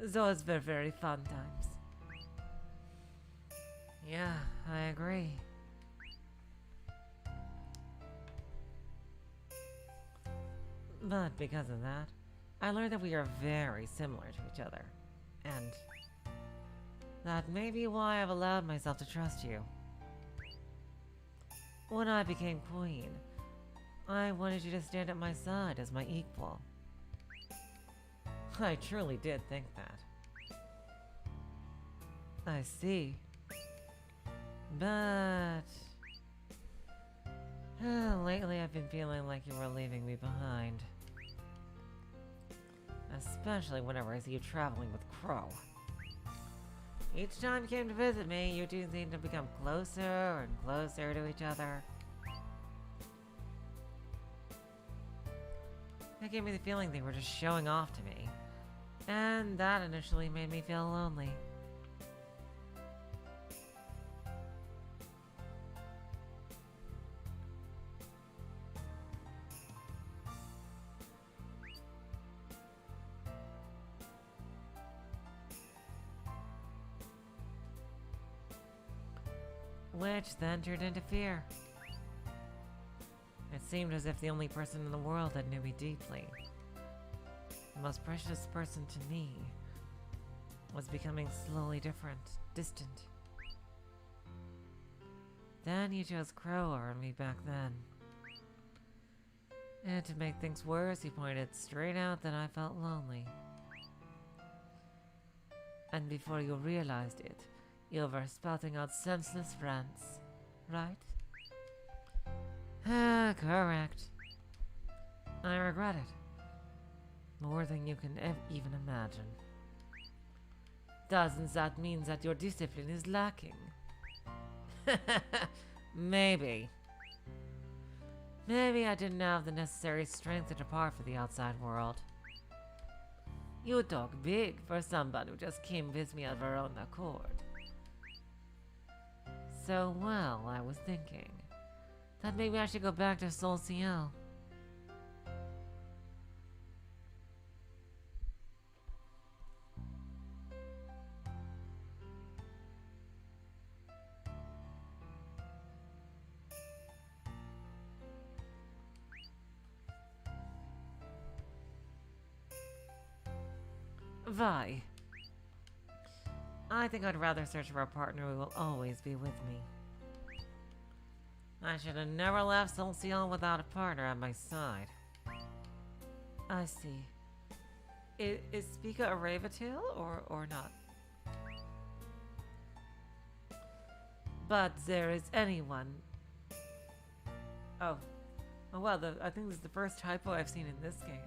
those were very fun times. Yeah, I agree. But because of that, I learned that we are very similar to each other. And that may be why I've allowed myself to trust you. When I became queen, I wanted you to stand at my side as my equal. I truly did think that. I see. But... lately I've been feeling like you were leaving me behind. Especially whenever I see you traveling with Crow. Each time you came to visit me, you two seemed to become closer and closer to each other. It gave me the feeling they were just showing off to me. And that initially made me feel lonely. Which then turned into fear. It seemed as if the only person in the world that knew me deeply, the most precious person to me, was becoming slowly different, distant. Then you chose Crow over me back then. And to make things worse, you pointed straight out that I felt lonely. And before you realized it, you were spouting out senseless rants, right? Correct. I regret it. More than you can even imagine. Doesn't that mean that your discipline is lacking? Maybe. Maybe I didn't have the necessary strength to depart for the outside world. You talk big for someone who just came with me of her own accord. So, well, I was thinking that maybe I should go back to Sol Ciel. Vi. I think I'd rather search for a partner who will always be with me. I should have never left Sol Ciel without a partner at my side. I see. Is Spica a Ravatail or not? But there is anyone. Oh. Oh well, I think this is the first typo I've seen in this game.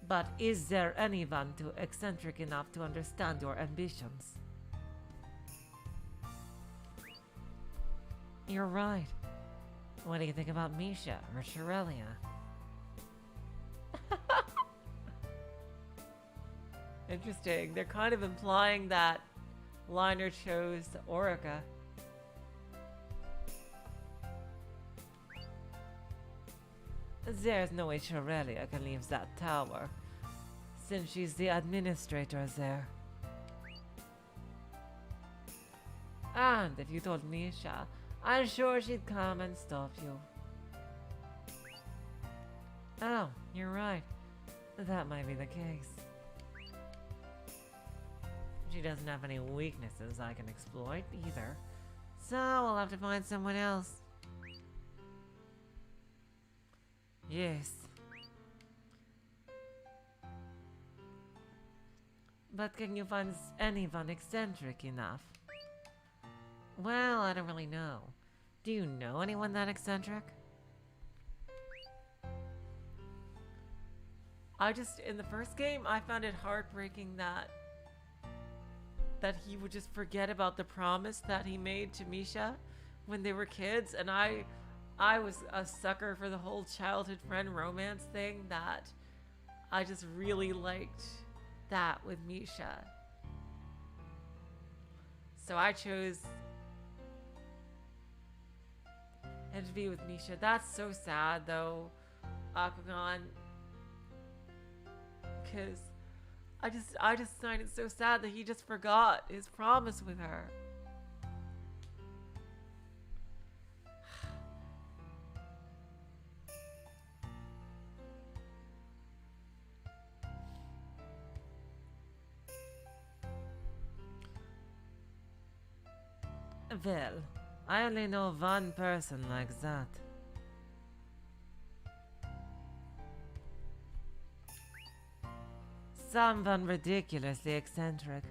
But is there anyone too eccentric enough to understand your ambitions? You're right. What do you think about Misha or Shirelia? Interesting. They're kind of implying that Liner chose Orica. There's no way Shirelia can leave that tower, since she's the administrator there. And if you told Misha, I'm sure she'd come and stop you. Oh, you're right. That might be the case. She doesn't have any weaknesses I can exploit either, so I'll have to find someone else. Yes. But can you find anyone eccentric enough? Well, I don't really know. Do you know anyone that eccentric? In the first game, I found it heartbreaking that he would just forget about the promise that he made to Misha when they were kids, and I was a sucker for the whole childhood friend romance thing, that I just really liked that with Misha. So I chose to be with Misha. That's so sad though, Akugan. Because I just find it so sad that he just forgot his promise with her. Well, I only know one person like that. Someone ridiculously eccentric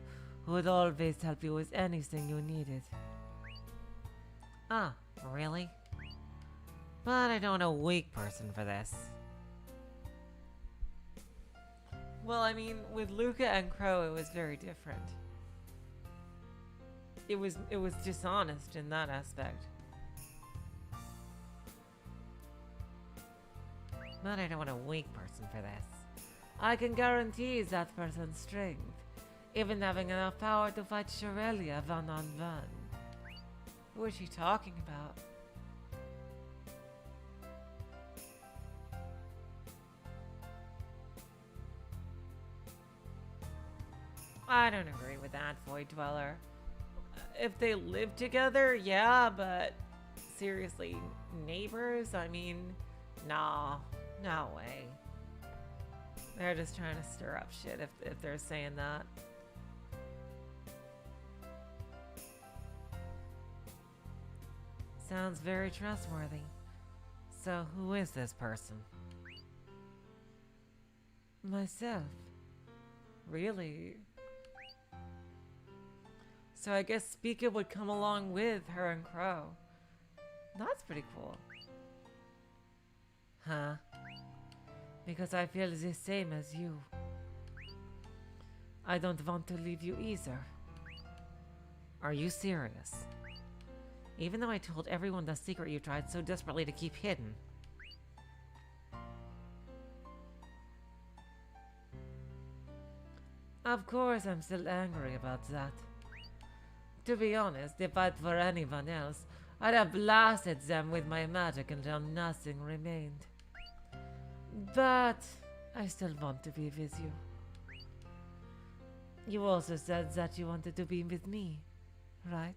who would always help you with anything you needed. Ah, really? But I don't know a weak person for this. Well, I mean, with Luca and Crow, it was very different. It was dishonest in that aspect. But I don't want a weak person for this. I can guarantee that person's strength, even having enough power to fight Shirelia one-on-one. Who is she talking about? I don't agree with that, Void Dweller. If they live together, yeah, but seriously, neighbors? I mean, nah, no way. They're just trying to stir up shit if they're saying that. Sounds very trustworthy. So who is this person? Myself. Really? So I guess Spica would come along with her and Crow. That's pretty cool. Huh? Because I feel the same as you. I don't want to leave you either. Are you serious? Even though I told everyone the secret you tried so desperately to keep hidden. Of course I'm still angry about that. To be honest, if I'd for anyone else, I'd have blasted them with my magic until nothing remained. But I still want to be with you. You also said that you wanted to be with me, right?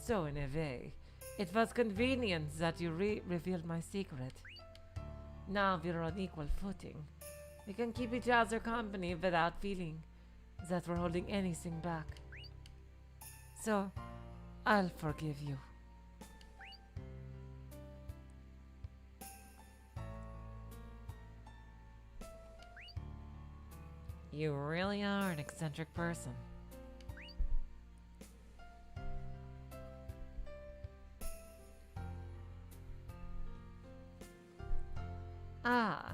So in a way, it was convenient that you revealed my secret. Now we're on equal footing. We can keep each other company without feeling that we're holding anything back. So, I'll forgive you. You really are an eccentric person. Ah,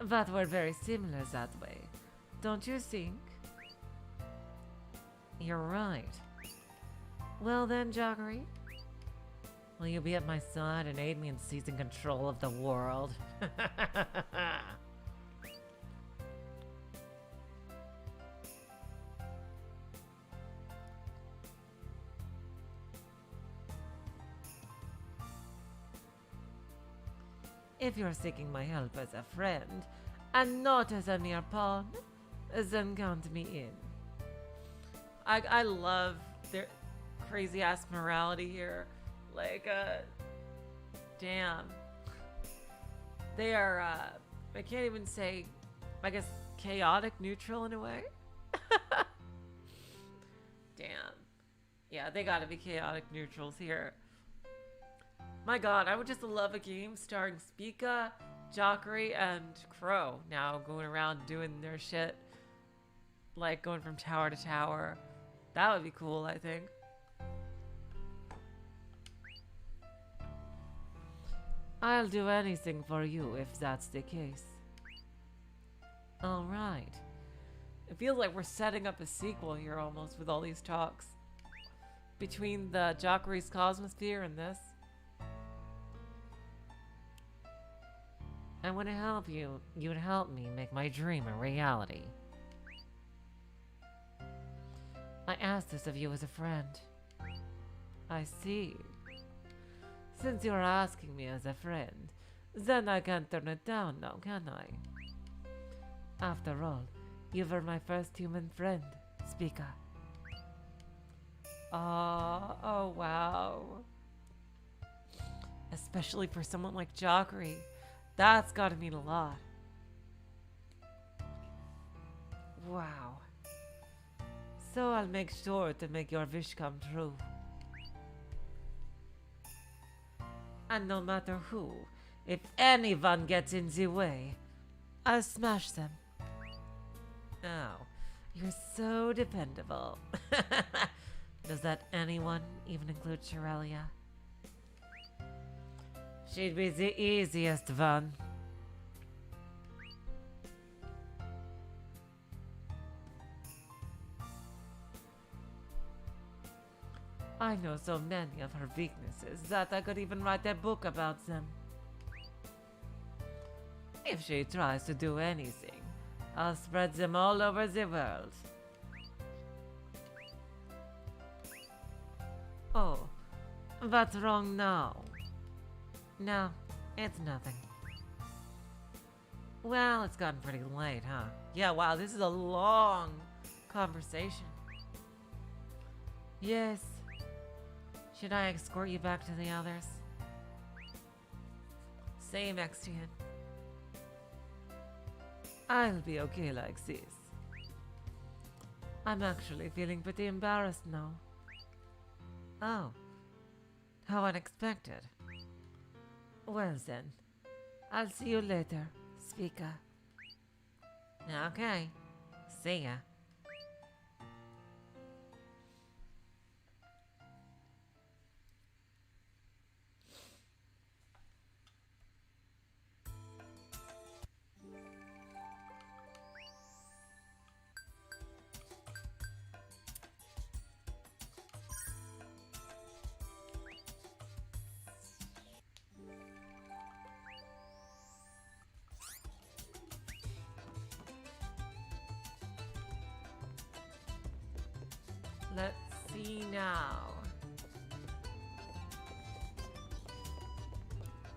but we're very similar that way, don't you think? You're right. Well then, Jockery, will you be at my side and aid me in seizing control of the world? If you're seeking my help as a friend, and not as a mere pawn, then count me in. I love their crazy ass morality here. Like, damn. They are, I can't even say, I guess, chaotic neutral in a way. Damn. Yeah, they gotta be chaotic neutrals here. My god, I would just love a game starring Spica, Jockery, and Crow now going around doing their shit. Like going from tower to tower. That would be cool, I think. I'll do anything for you if that's the case. Alright. It feels like we're setting up a sequel here almost with all these talks. Between the Jockery's Cosmosphere and this. I want to help you. You'd help me make my dream a reality. I asked this of you as a friend. I see. Since you're asking me as a friend, then I can't turn it down now, can I? After all, you were my first human friend, Spica. Oh wow. Especially for someone like Jockery. That's gotta mean a lot. Wow. So I'll make sure to make your wish come true. And no matter who, if anyone gets in the way, I'll smash them. Oh, you're so dependable. Does that anyone even include Shirelia? She'd be the easiest one. I know so many of her weaknesses that I could even write a book about them. If she tries to do anything, I'll spread them all over the world. Oh, what's wrong now? No, it's nothing. Well, it's gotten pretty late, huh? Yeah, wow, this is a long conversation. Yes. Should I escort you back to the others? Same, Extian. I'll be okay like this. I'm actually feeling pretty embarrassed now. Oh. How unexpected. Well then, I'll see you later, Svika. Okay. See ya. Let's see now.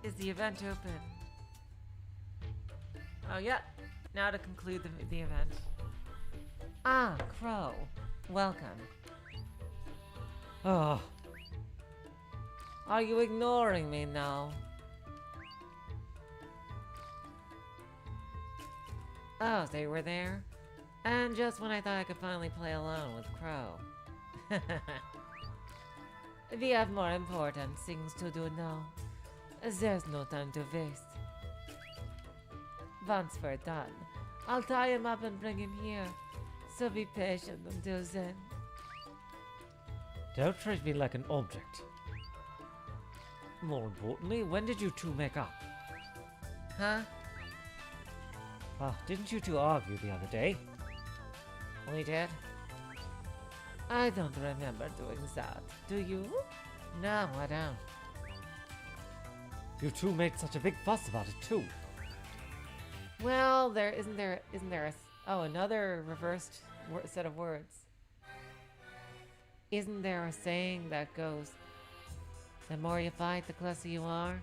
Is the event open? Oh, yeah. Now to conclude the event. Ah, Crow. Welcome. Oh. Are you ignoring me now? Oh, they were there? And just when I thought I could finally play alone with Crow. We have more important things to do now. There's no time to waste. Once we're done, I'll tie him up and bring him here. So be patient until then. Don't treat me like an object. More importantly, when did you two make up? Huh? Didn't you two argue the other day? We did? I don't remember doing that. Do you? No, I don't. You two made such a big fuss about it too. Well, isn't there another reversed set of words. Isn't there a saying that goes, the more you fight, the closer you are?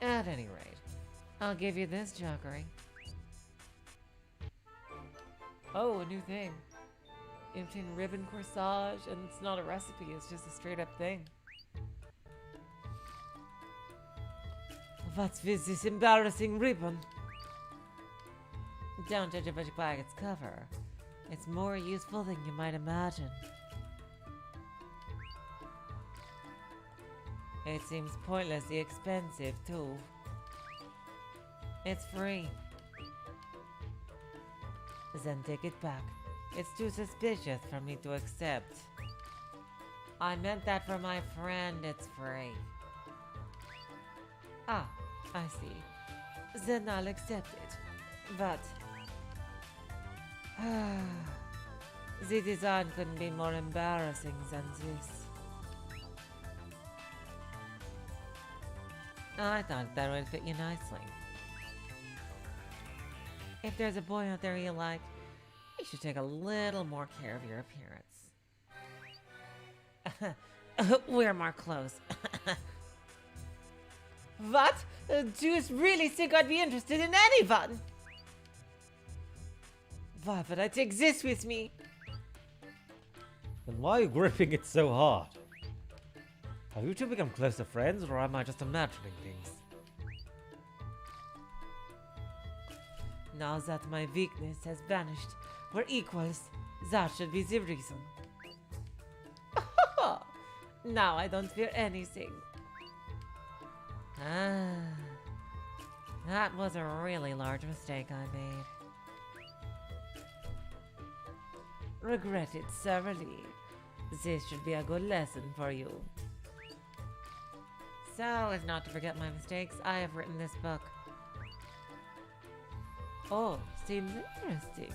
At any rate, I'll give you this, Jockery. Oh, a new thing. Emptying ribbon corsage, and it's not a recipe, it's just a straight up thing. What's with this embarrassing ribbon? Don't judge a book by its cover. It's more useful than you might imagine. It seems pointlessly expensive, too. It's free. Then take it back. It's too suspicious for me to accept. I meant that for my friend, it's free. Ah, I see. Then I'll accept it. But... the design couldn't be more embarrassing than this. I thought that would fit you nicely. If there's a boy out there you like, you should take a little more care of your appearance. Wear more clothes. What? Do you really think I'd be interested in anyone? Why would I take this with me? Then why are you gripping it so hard? Have you two become closer friends, or am I just imagining things? Now that my weakness has vanished, we're equals. That should be the reason. Now I don't fear anything. Ah, that was a really large mistake I made. Regret it thoroughly. This should be a good lesson for you. So, as not to forget my mistakes, I have written this book. Oh, seems interesting.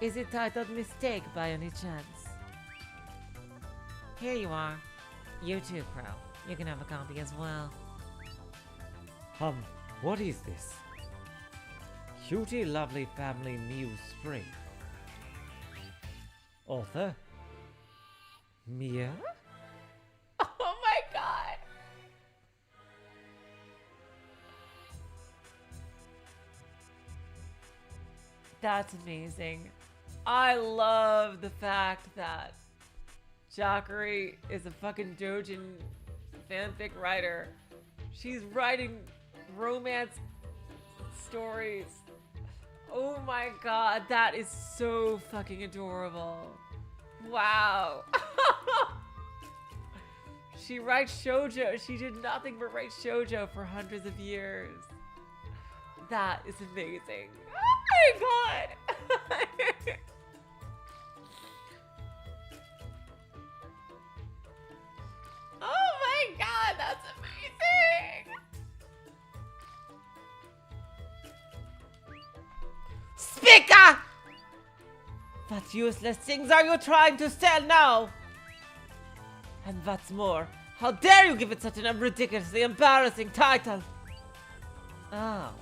Is it titled Mistake by any chance? Here you are. You too, Crow. You can have a copy as well. What is this? Cutie Lovely Family Muse Spring. Author? Mia? Oh my god! That's amazing. I love the fact that Jackery is a fucking Dojin fanfic writer. She's writing romance stories. Oh my god, that is so fucking adorable. Wow. She writes shoujo. She did nothing but write shoujo for hundreds of years. That is amazing. Oh my god. Oh my god, that's amazing. Speaker! What useless things are you trying to sell now? And what's more, how dare you give it such an ridiculously embarrassing title? Oh,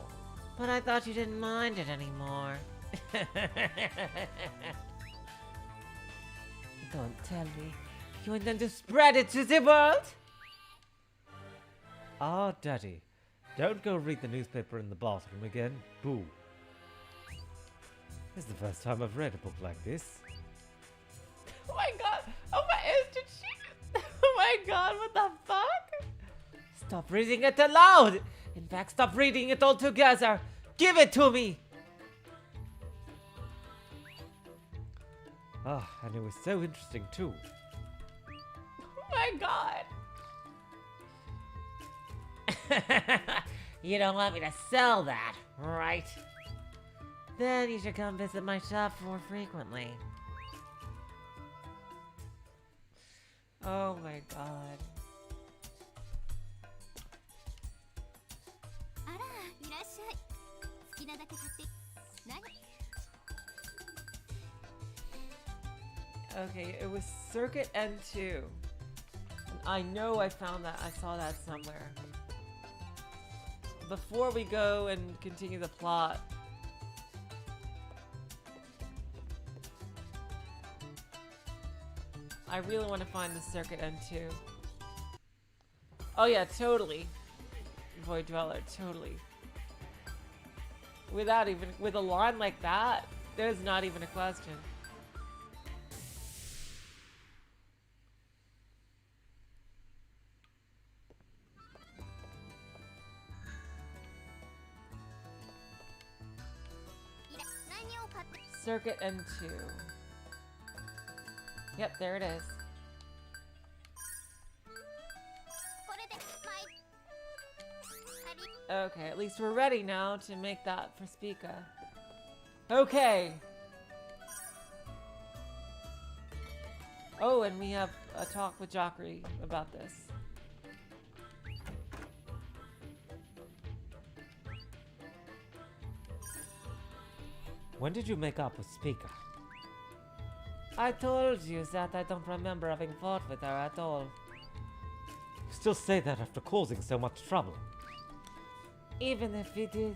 but I thought you didn't mind it anymore. Don't tell me you intend to spread it to the world? Ah, Daddy. Don't go read the newspaper in the bathroom again. Boo. This is the first time I've read a book like this. Oh my god. Oh my, did she? Oh my god, what the fuck? Stop reading it aloud! In fact, stop reading it altogether! Give it to me! Ah, and it was so interesting too. Oh my god. You don't want me to sell that, right? Then you should come visit my shop more frequently. Oh my god. あら、いらっしゃい。好きなだけ買って。何？ Okay, it was Circuit N2. And I know I found that. I saw that somewhere. Before we go and continue the plot, I really want to find the Circuit N2. Oh yeah, totally. Void Dweller, totally. Without even, with a line like that, there's not even a question. Circuit N2. Yep, there it is. これで、まい。Okay, at least we're ready now to make that for Spica. Okay. Oh, and we have a talk with Jackery about this. When did you make up with Speaker? I told you that I don't remember having fought with her at all. You still say that after causing so much trouble. Even if we did,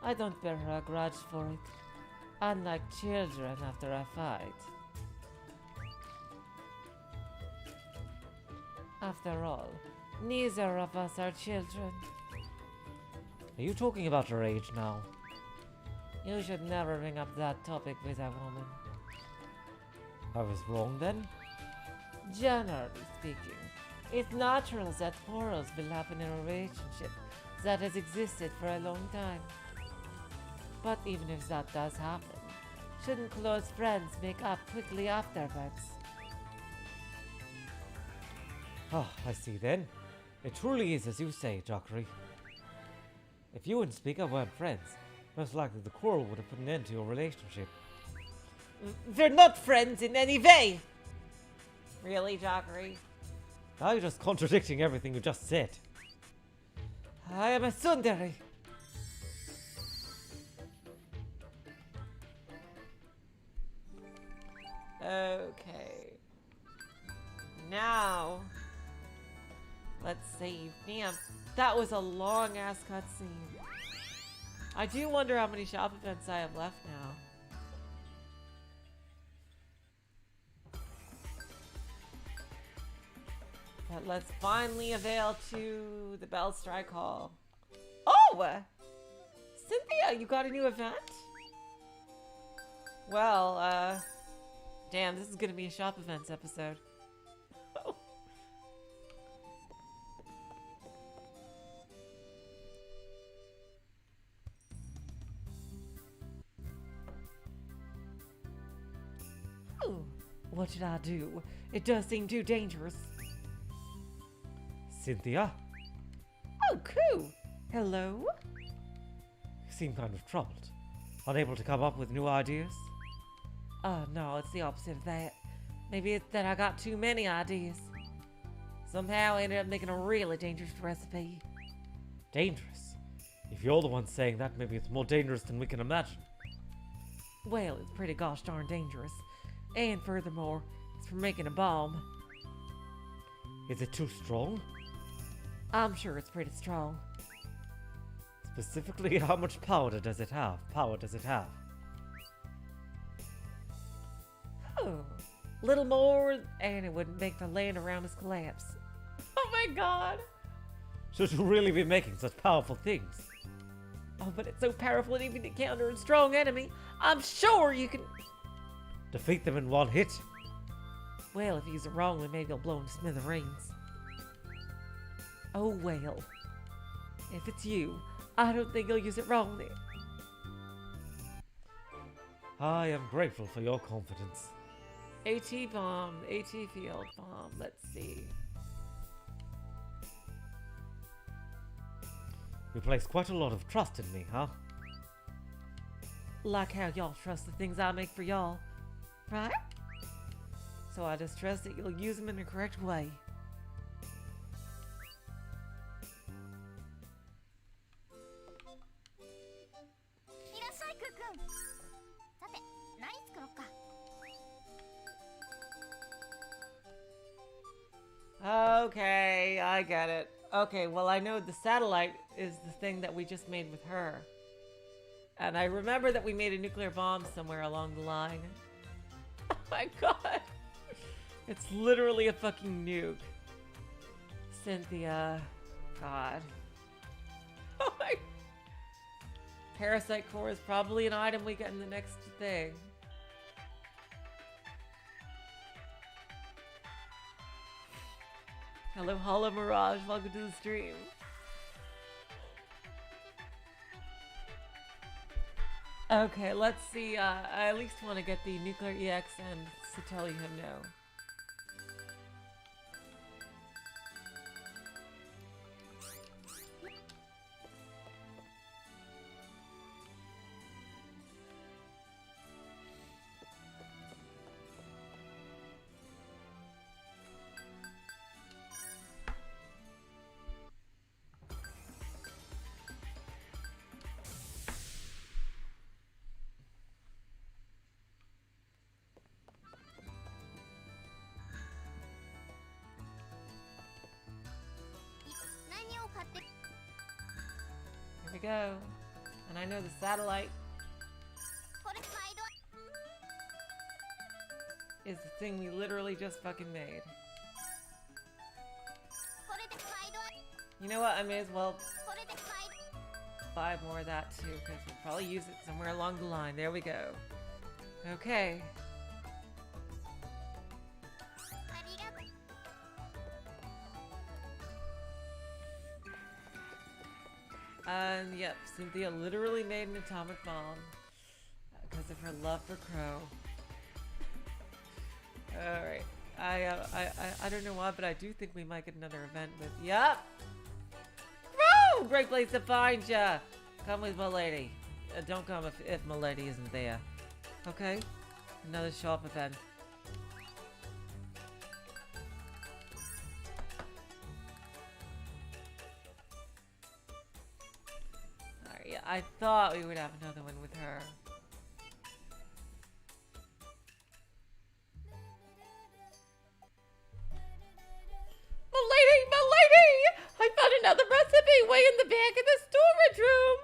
I don't bear her a grudge for it. Unlike children after a fight. After all, neither of us are children. Are you talking about her age now? You should never bring up that topic with a woman. I was wrong then? Generally speaking, it's natural that quarrels will happen in a relationship that has existed for a long time. But even if that does happen, Shouldn't close friends make up quickly off their butts? Ah, I see then. It truly is as you say, Dockery. If you and Speaker weren't friends, most likely the quarrel would have put an end to your relationship. We're not friends in any way! Really, Jockery? Now you're just contradicting everything you just said. I am a tsundere. Okay. Now, let's save. Damn, that was a long ass cutscene. I do wonder how many shop events I have left now. But let's finally avail to the Bell Strike Hall. Oh! Cynthia, you got a new event? Well, damn, this is gonna be a shop events episode. Ooh, what should I do? It does seem too dangerous. Cynthia, Oh, cool. Hello? you seem kind of troubled. Unable to come up with new ideas? Oh, no, it's the opposite of that. Maybe it's that I got too many ideas. Somehow I ended up making a really dangerous recipe. Dangerous? If you're the one saying that, maybe it's more dangerous than we can imagine. Well, it's pretty gosh darn dangerous. And furthermore, it's for making a bomb. Is it too strong? I'm sure it's pretty strong. Specifically, how much powder does it have? Oh, little more, and it wouldn't make the land around us collapse. Oh my god! Should you really be making such powerful things? Oh, but it's so powerful it even to counter a strong enemy. I'm sure you can. Defeat them in one hit? Well, if you use it wrongly, maybe you'll blow into smithereens. Oh well. If it's you, I don't think you'll use it wrongly. I am grateful for your confidence. AT bomb, AT field bomb. Let's see. You place quite a lot of trust in me, huh? Like how y'all trust the things I make for y'all, right? So I just trust that you'll use them in the correct way. Okay, I get it. Okay, well I know the satellite is the thing that we just made with her. And I remember that we made a nuclear bomb somewhere along the line. Oh my god! It's literally a fucking nuke. Cynthia. God. Oh my... Parasite core is probably an item we get in the next thing. Hello, Hollow Mirage. Welcome to the stream. Okay, let's see. I at least want to get the Nuclear EX and Satellium now. Here we go. And I know the satellite is the thing we literally just fucking made. You know what? I may as well buy more of that too, because we'll probably use it somewhere along the line. There we go. Okay. And yep, Cynthia literally made an atomic bomb. Because because of her love for Crow. Alright. I don't know why, but I do think we might get another event with... Yup! Crow! Great place to find ya! Come with Milady. Don't come if Milady isn't there. Okay? Another shop event. Alright, yeah, I thought we would have another one with her. Milady! I found another recipe way in the back of the storage room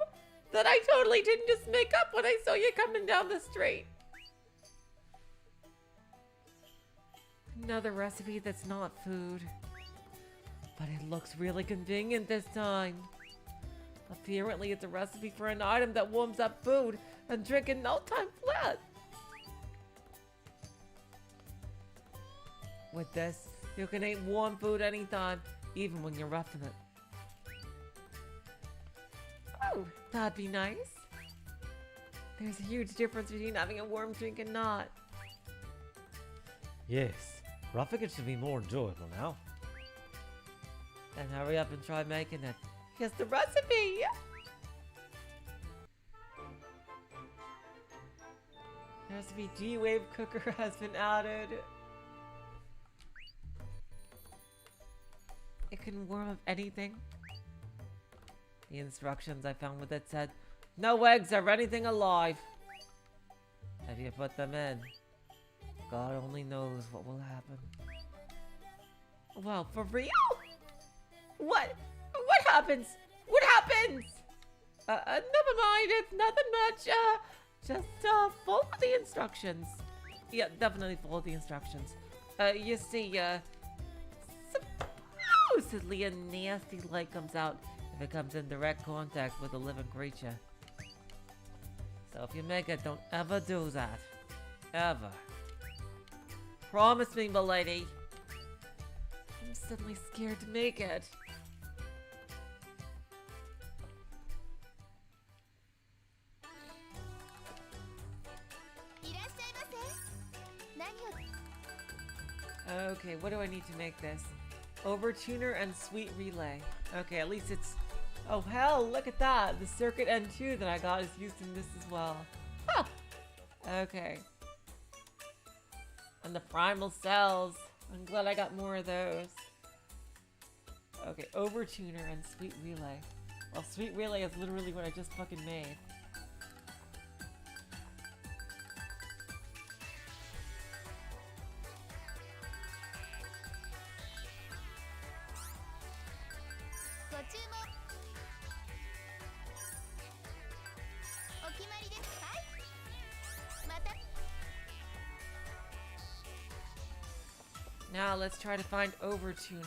that I totally didn't just make up when I saw you coming down the street. Another recipe that's not food. But it looks really convenient this time. Apparently it's a recipe for an item that warms up food and drink in no time flat. With this, you can eat warm food anytime, even when you're roughing it. Oh, that'd be nice. There's a huge difference between having a warm drink and not. Yes, roughing it should be more enjoyable now. Then hurry up and try making it. Here's the recipe! The recipe G-Wave cooker has been added. It can warm up anything. The instructions I found with it said, no eggs or anything alive. If you put them in, God only knows what will happen. Well, for real? What? What happens? What happens? Never mind, it's nothing much. Just follow the instructions. Yeah, definitely follow the instructions. You see, supposedly a nasty light comes out if it comes in direct contact with a living creature. So if you make it, don't ever do that. Ever. Promise me, milady. I'm suddenly scared to make it. Okay, what do I need to make this? Overtuner and sweet relay. Okay, at least it's... Oh hell, look at that! The circuit N2 that I got is used in this as well. Huh! Okay. And the primal cells. I'm glad I got more of those. Okay, Overtuner and sweet relay. Well, sweet relay is literally what I just fucking made. Now let's try to find Overtuner.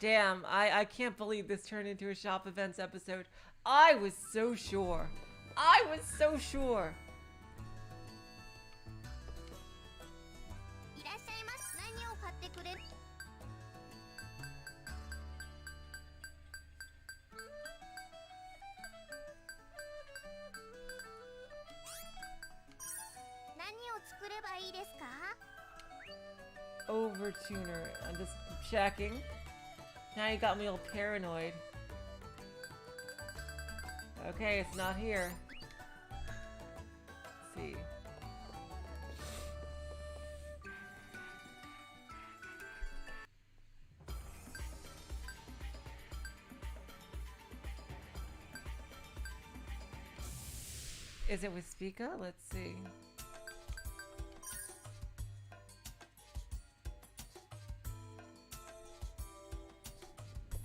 Damn, I can't believe this turned into a shop events episode. I was so sure. I was so sure. Overtuner. I'm just checking. Now you got me all paranoid. Okay, it's not here. Let's see. Is it with Spica? Let's see.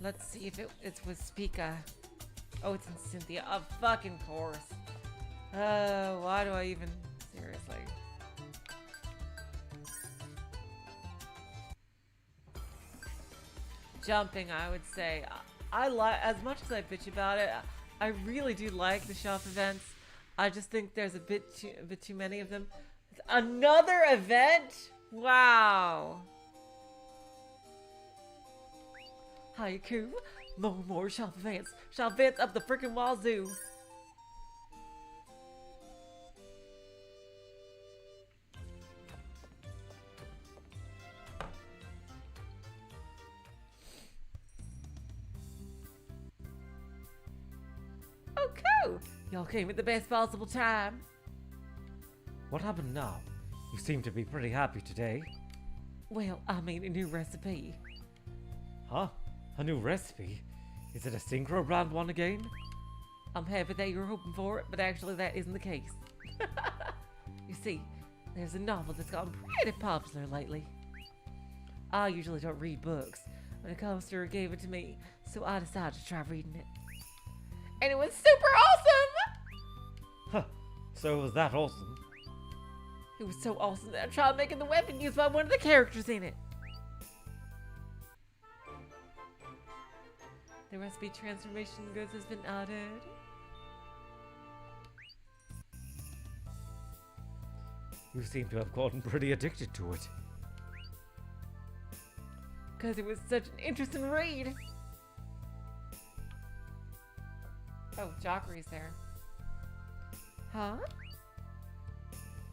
Let's see if it's with Spica. Oh, it's in Cynthia. Of fucking course. Why do I even... Seriously. Jumping, I would say. I like... As much as I bitch about it, I really do like the shop events. I just think there's a bit too many of them. Another event? Wow. Haiku. More shop events. Shop events up the freaking wazoo. Oh, cool. Y'all came at the best possible time. What happened now? You seem to be pretty happy today. Well, I made a new recipe. Huh? A new recipe? Is it a Synchro brand one again? I'm happy that you're hoping for it, but actually that isn't the case. You see, there's a novel that's gotten pretty popular lately. I usually don't read books, but a customer gave it to me, so I decided to try reading it. And it was super awesome! Huh. So was that awesome? It was so awesome that I tried making the weapon used by one of the characters in it. The recipe transformation goods has been added. You seem to have gotten pretty addicted to it. Because it was such an interesting read. Oh, Jockey's there. Huh?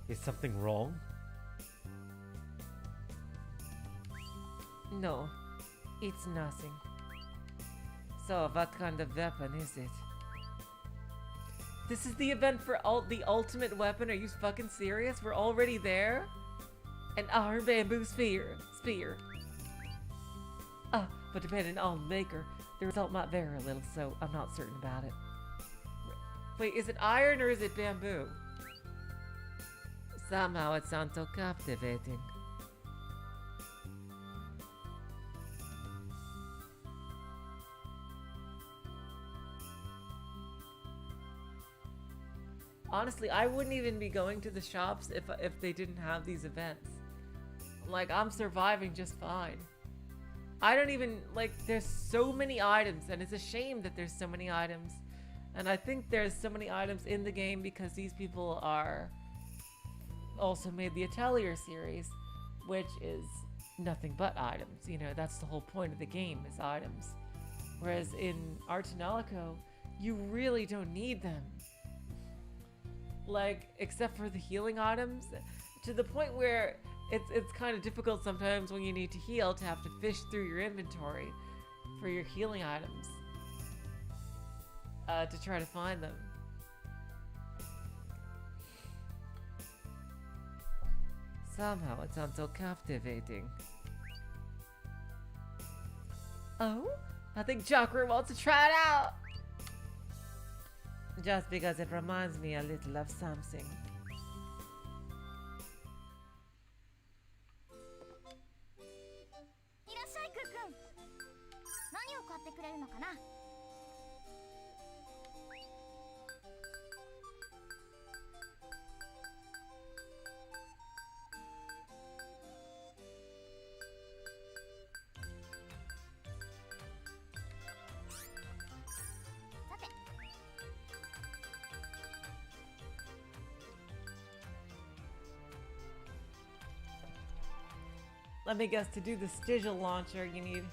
Is something wrong? No, it's nothing. So, what kind of weapon is it? This is the event for the ultimate weapon. Are you fucking serious? We're already there? An iron bamboo spear. But depending on the maker, the result might vary a little, so I'm not certain about it. Wait, is it iron or is it bamboo? Somehow it sounds so captivating. Honestly, I wouldn't even be going to the shops if they didn't have these events. Like, I'm surviving just fine. I don't even, like, there's so many items, and it's a shame that there's so many items. And I think there's so many items in the game because these people are also made the Atelier series, which is nothing but items. You know, that's the whole point of the game, is items. Whereas in Ar Tonelico, you really don't need them. Like, except for the healing items, to the point where it's kind of difficult sometimes when you need to heal to have to fish through your inventory for your healing items to try to find them. Somehow it sounds so captivating. Oh, I think Chakra wants to try it out. Just because it reminds me a little of something. いらっしゃいクックン。何を買ってくれるのかな。さて。 Let me guess, to do the Stigil launcher, you need...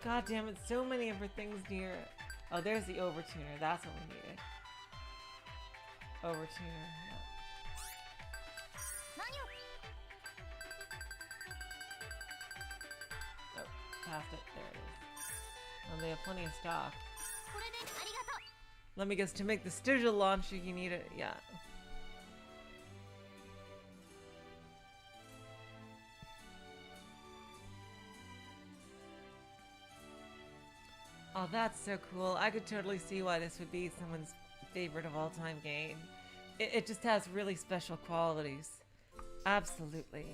God damn it, so many of her things near... Oh, there's the Overtuner. That's what we needed. Overtuner, yeah. 何を Oh, past it. There it is. Oh, they have plenty of stock. これでありがとう。 Let me guess, to make the Stigil launcher, you need it... Yeah. Oh, that's so cool. I could totally see why this would be someone's favorite of all time game. It just has really special qualities. Absolutely.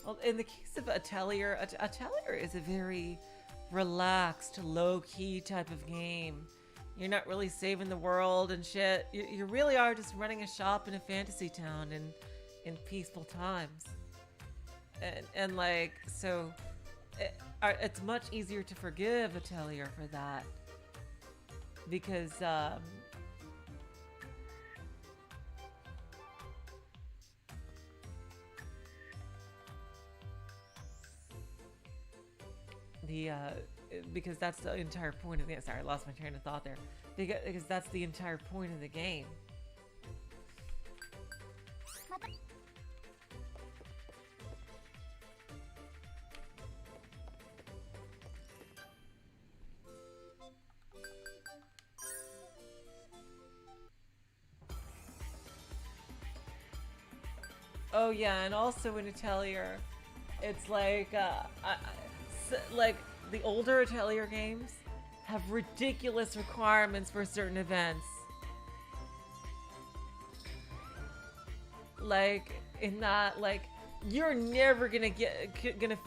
Well, in the case of Atelier, Atelier is a very relaxed, low-key type of game. You're not really saving the world and shit. You really are just running a shop in a fantasy town in peaceful times. And like, so... It's much easier to forgive Atelier for that because The because that's the entire point of the. Sorry, I lost my train of thought there. Because that's the entire point of the game. Oh yeah, and also in Atelier, it's like like the older Atelier games have ridiculous requirements for certain events. Like in that, like you're never gonna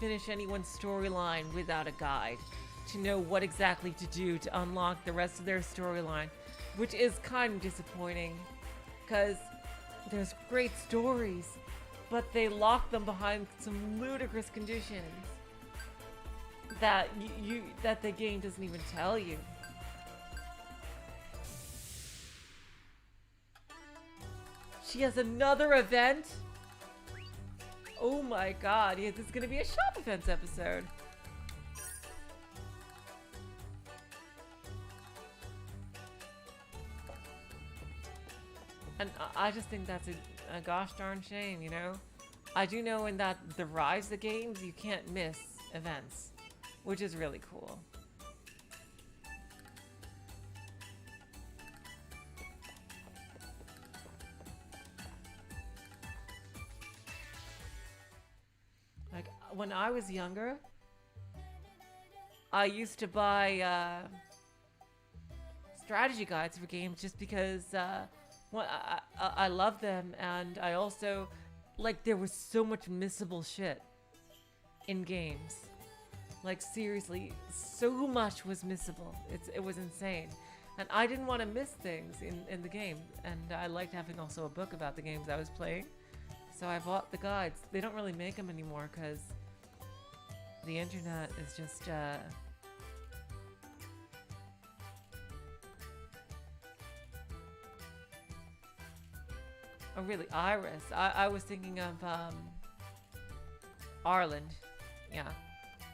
finish anyone's storyline without a guide to know what exactly to do to unlock the rest of their storyline, which is kind of disappointing because there's great stories, but they lock them behind some ludicrous conditions that that the game doesn't even tell you. She has another event? Oh my god, yeah, this is gonna be a shop events episode. And I just think that's a gosh darn shame, you know? I do know in that the Rise the games, you can't miss events, which is really cool. Like, when I was younger, I used to buy strategy guides for games just because well, I love them, and I also, like, there was so much missable shit in games. Like, seriously, so much was missable. It was insane. And I didn't want to miss things in the game. And I liked having also a book about the games I was playing. So I bought the guides. They don't really make them anymore because the internet is just, oh, really? Iris. I was thinking of, Arland. Yeah.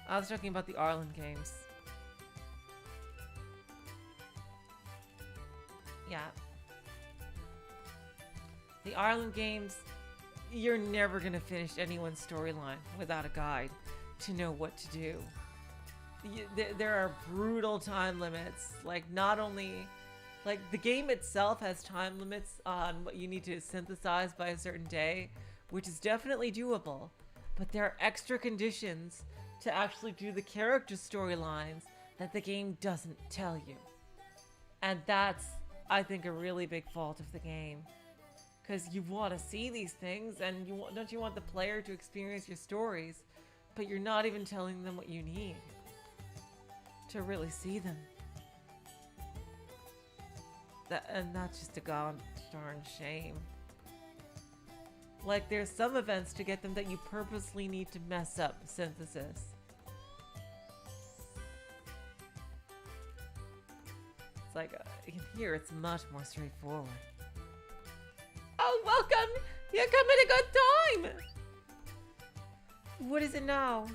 I was talking about the Arland games. Yeah. The Arland games, you're never gonna finish anyone's storyline without a guide to know what to do. There are brutal time limits. Like, not only... Like, the game itself has time limits on what you need to synthesize by a certain day, which is definitely doable. But there are extra conditions to actually do the character storylines that the game doesn't tell you. And that's, I think, a really big fault of the game. Because you want to see these things, and don't you want the player to experience your stories, but you're not even telling them what you need to really see them. And that's just a god darn shame. Like, there's some events to get them that you purposely need to mess up synthesis. It's like, here it's much more straightforward. Oh, welcome! You're coming at a good time! What is it now?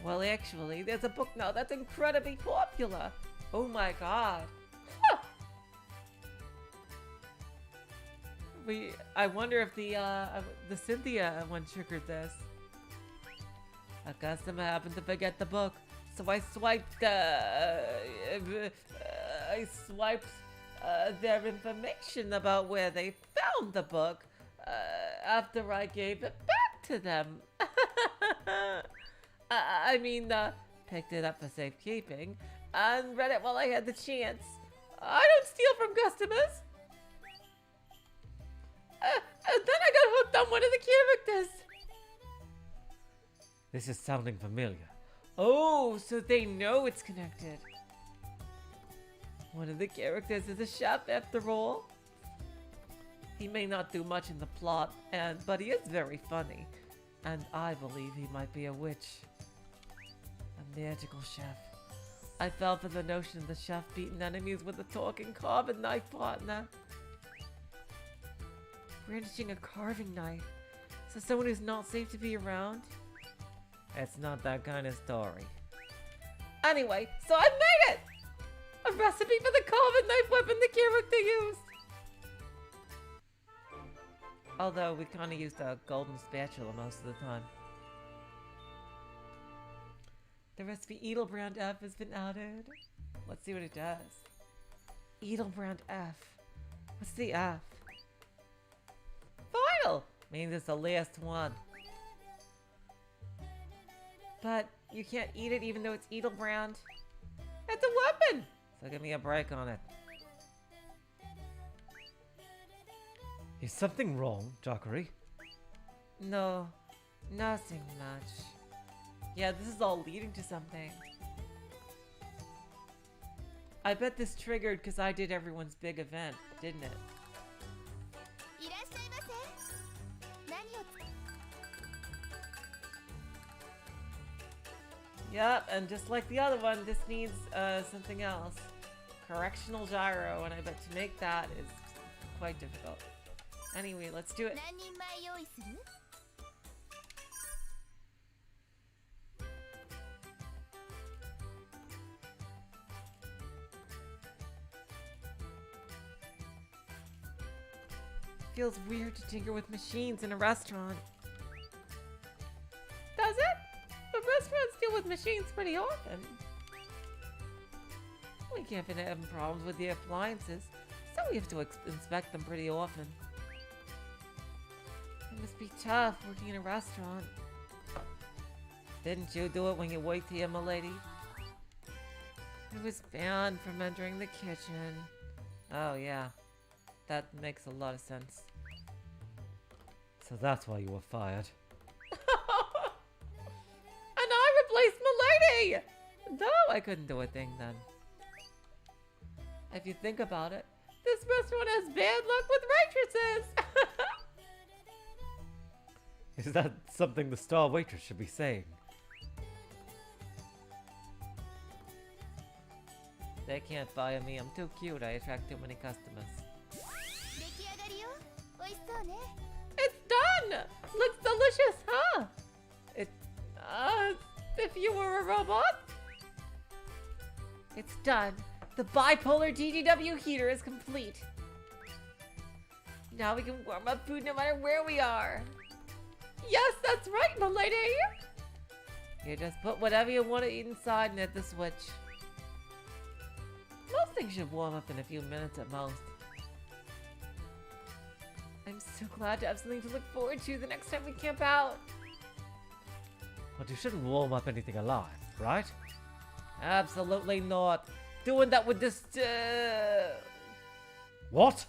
Well, actually, there's a book now that's incredibly popular. Oh my god. I wonder if the Cynthia one triggered this. A customer happened to forget the book, so I swiped their information about where they found the book after I gave it back to them. I mean, picked it up for safekeeping and read it while I had the chance. I don't steal from customers. And then I got hooked on one of the characters. This is sounding familiar. Oh, so they know it's connected. One of the characters is a chef after all. He may not do much in the plot, but he is very funny. And I believe he might be a witch. A magical chef. I fell for the notion of the chef beating enemies with a talking carving knife partner. Brandishing a carving knife. So someone who's not safe to be around? It's not that kind of story. Anyway, so I made it! A recipe for the carving knife weapon the character used. Although we kind of used a golden spatula most of the time. The recipe Edelbrand F has been added. Let's see what it does. Edelbrand F. What's the F? Final! Means it's the last one. But you can't eat it even though it's Edelbrand. It's a weapon! So give me a break on it. Is something wrong, Jockery? No, nothing much. Yeah, this is all leading to something. I bet this triggered because I did everyone's big event, didn't it? いらっしゃいませ。何をつ Yep, and just like the other one, this needs something else. Correctional gyro, and I bet to make that is quite difficult. Anyway, let's do it. 何人前用意する？ Feels weird to tinker with machines in a restaurant. Does it? But restaurants deal with machines pretty often. We can't been having problems with the appliances, so we have to inspect them pretty often. It must be tough working in a restaurant. Didn't you do it when you worked here, milady? I was banned from entering the kitchen. Oh yeah, that makes a lot of sense. So that's why you were fired. And I replaced Milady! No, I couldn't do a thing then. If you think about it, this restaurant has bad luck with waitresses! Is that something the star waitress should be saying? They can't fire me, I'm too cute, I attract too many customers. 出来上がりよ。美味しそうね。 It's done! Looks delicious, huh? If you were a robot? It's done. The bipolar DDW heater is complete. Now we can warm up food no matter where we are. Yes, that's right, milady! You just put whatever you want to eat inside and hit the switch. Most things should warm up in a few minutes at most. I'm so glad to have something to look forward to the next time we camp out. But you shouldn't warm up anything alive, right? Absolutely not. Doing that would just, What?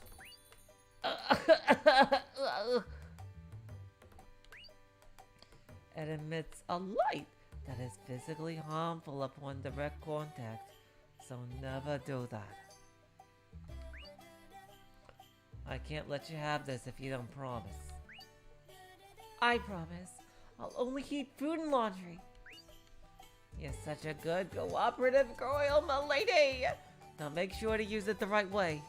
It emits a light that is physically harmful upon direct contact, so never do that. I can't let you have this if you don't promise. I promise. I'll only heat food and laundry. You're such a good cooperative girl, milady! Now make sure to use it the right way.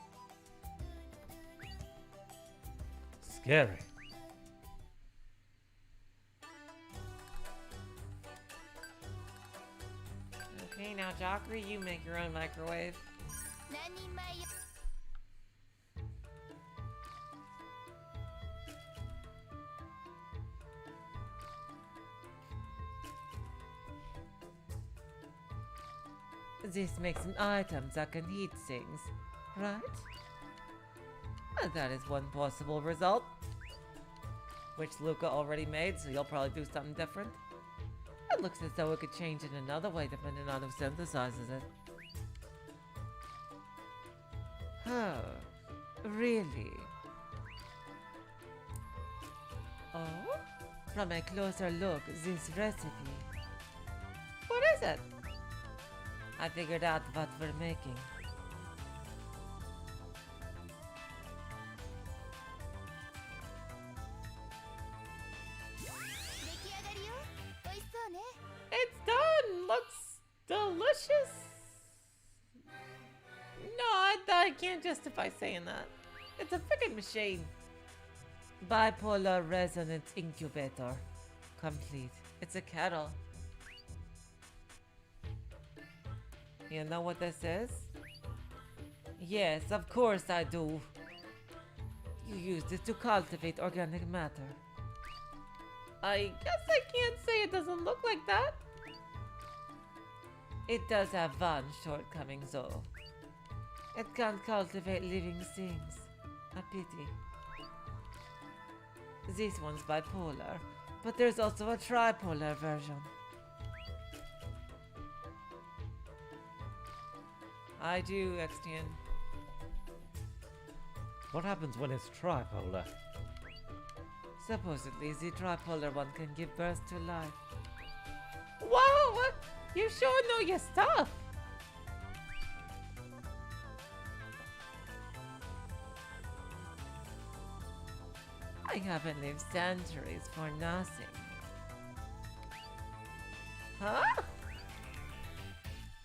Scary. Okay, now Jockery, you make your own microwave. 何人前よ。 This makes an item that can heat things, right? And that is one possible result. Which Luca already made, so you'll probably do something different. It looks as though it could change in another way depending on who synthesizes it. Oh, really? Oh? From a closer look, this recipe. What is it? I figured out what we're making. It's done! Looks delicious! No, I can't justify saying that. It's a freaking machine. Bipolar resonance incubator. Complete. It's a kettle. You know what this is? Yes, of course I do. You used it to cultivate organic matter. I guess I can't say it doesn't look like that. It does have one shortcoming though. It can't cultivate living things. A pity. This one's bipolar, but there's also a tripolar version. I do, Extian. What happens when it's tripolar? Supposedly, the tripolar one can give birth to life. Whoa! You sure know your stuff! I haven't lived centuries for nothing. Huh?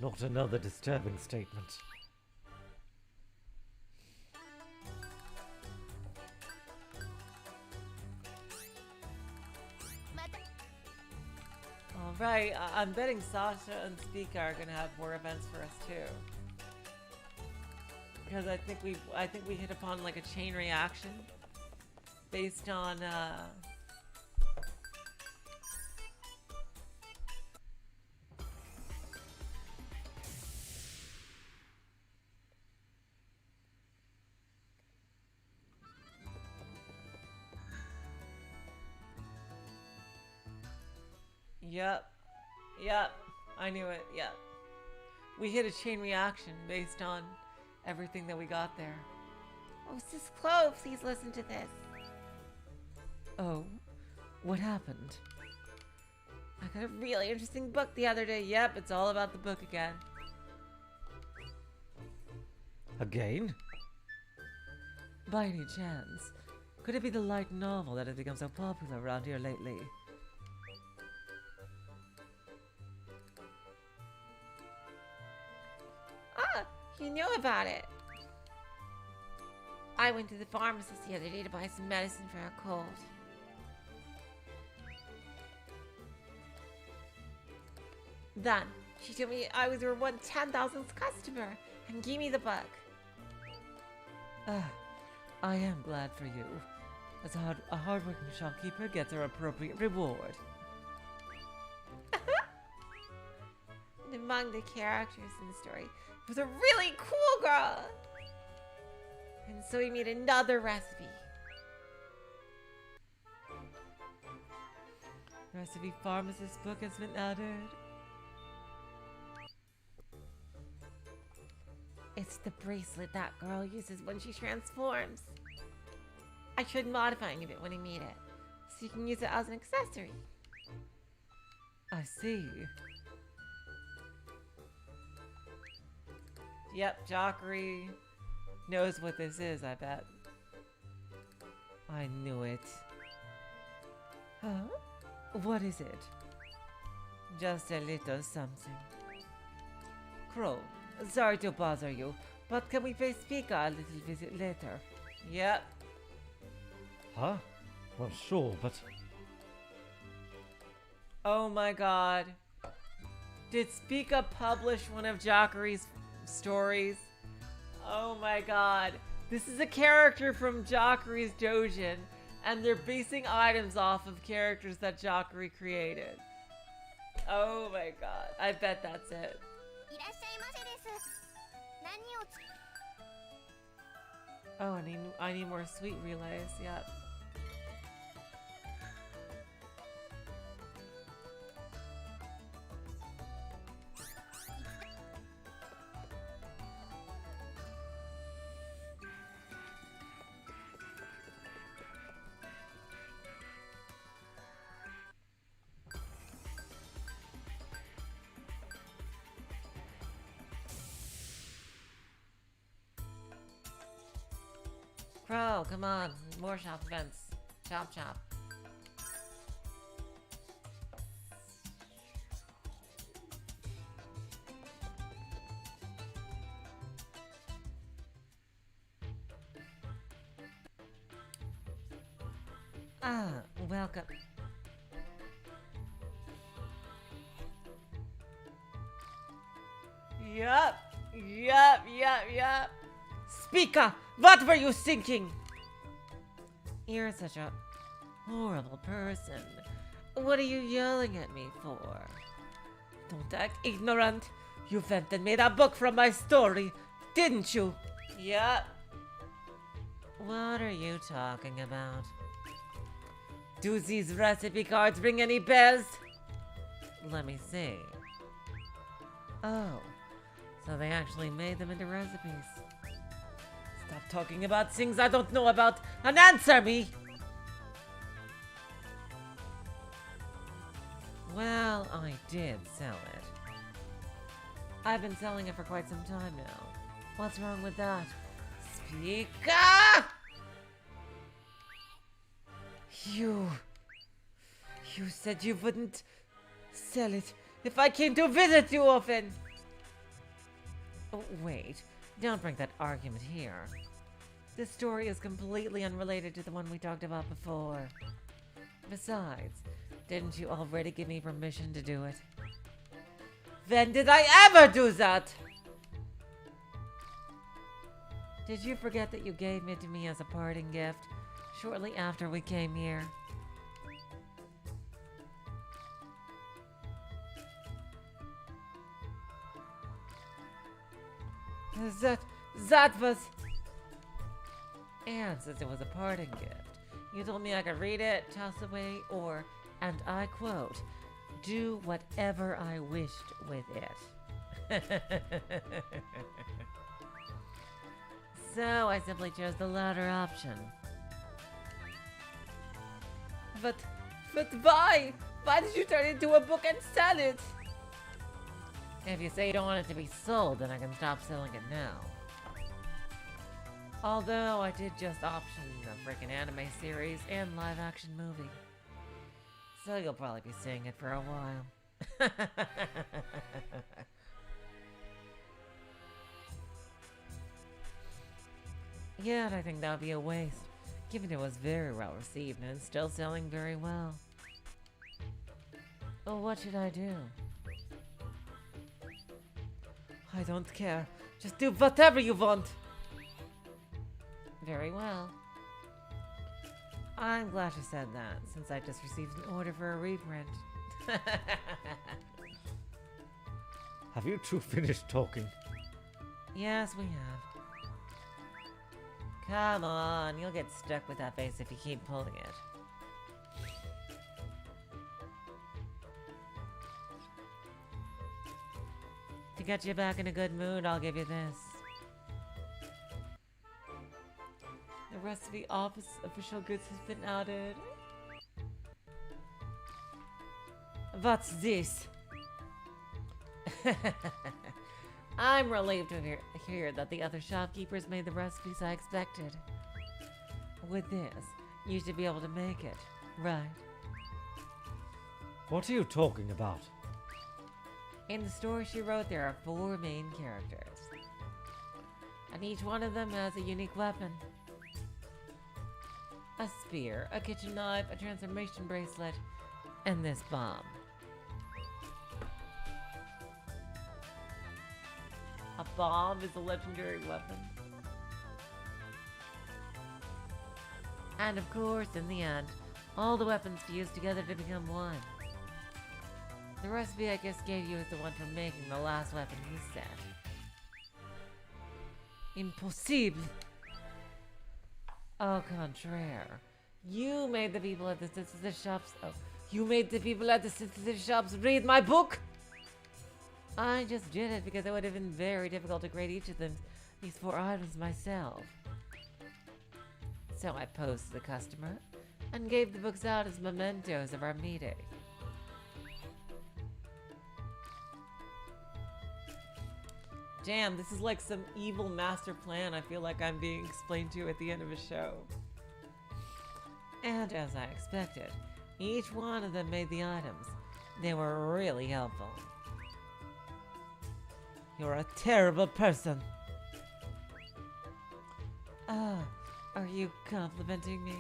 Not another disturbing statement. Alright, I'm betting Sasha and Speaker are gonna have more events for us too. Because I think we hit upon like a chain reaction based on Yep. I knew it. Yep. We hit a chain reaction based on everything that we got there. Oh, Sis Clove, please listen to this. Oh, what happened? I got a really interesting book the other day. Yep, it's all about the book again. Again? By any chance, could it be the light novel that has become so popular around here lately? Ah, you know about it. I went to the pharmacist the other day to buy some medicine for a cold. Then, she told me I was her 1/10,000th customer and gave me the book. I am glad for you. As a hardworking shopkeeper gets her appropriate reward. And among the characters in the story was a really cool girl. And so we made another recipe. Recipe pharmacist book has been added. It's the bracelet that girl uses when she transforms. I tried modifying it when I made it, so you can use it as an accessory. I see. Yep, Jockery knows what this is, I bet. I knew it. Huh? What is it? Just a little something. Crow, sorry to bother you, but can we pay Speaker a little visit later? Yep. Huh? Well, sure, but... Oh my god. Did Speaker publish one of Jockery's stories? Oh my god. This is a character from Jockery's Dojin, and they're basing items off of characters that Jockery created. Oh my god. I bet that's it. Oh, I need more sweet relays. Yep. Crow, come on. More shop events. Chop chop. Ah, welcome. Yup. Yup. Speaker, what were you thinking? You're such a horrible person. What are you yelling at me for? Don't act ignorant. You went and made a book from my story, didn't you? Yup. What are you talking about? Do these recipe cards ring any bells? Let me see. Oh, so they actually made them into recipes. Stop talking about things I don't know about and answer me! Well, I did sell it. I've been selling it for quite some time now. What's wrong with that? Speaker! You said you wouldn't sell it if I came to visit you often. Oh, wait, don't bring that argument here. This story is completely unrelated to the one we talked about before. Besides, didn't you already give me permission to do it? When did I ever do that? Did you forget that you gave it to me as a parting gift shortly after we came here? That was... And since it was a parting gift, you told me I could read it, toss away, or, and I quote, do whatever I wished with it. So I simply chose the latter option. But why? Why did you turn it into a book and sell it? If you say you don't want it to be sold, then I can stop selling it now. Although I did just option a freaking anime series and live action movie. So you'll probably be seeing it for a while. Yet I think that would be a waste, given it was very well received and it's still selling very well. Well, what should I do? I don't care. Just do whatever you want. Very well. I'm glad you said that, since I just received an order for a reprint. Have you two finished talking? Yes, we have. Come on, you'll get stuck with that face if you keep pulling it. To get you back in a good mood, I'll give you this. The recipe office official goods has been added. What's this? I'm relieved to hear that the other shopkeepers made the recipes I expected. With this, you should be able to make it, right? What are you talking about? In the story she wrote, there are 4 main characters. And each one of them has a unique weapon. A spear, a kitchen knife, a transformation bracelet, and this bomb. A bomb is a legendary weapon. And of course, in the end, all the weapons fuse together to become one. The recipe I just gave you is the one for making the last weapon you said. Impossible. Au contraire. You made the people at the synthesis shops... Oh, You made the people at the synthesis shops read my book? I just did it because it would have been very difficult to grade each of these 4 items myself. So I posed as the customer and gave the books out as mementos of our meeting. Damn, this is like some evil master plan I feel like I'm being explained to at the end of a show. And as I expected, each one of them made the items. They were really helpful. You're a terrible person. Ah, are you complimenting me?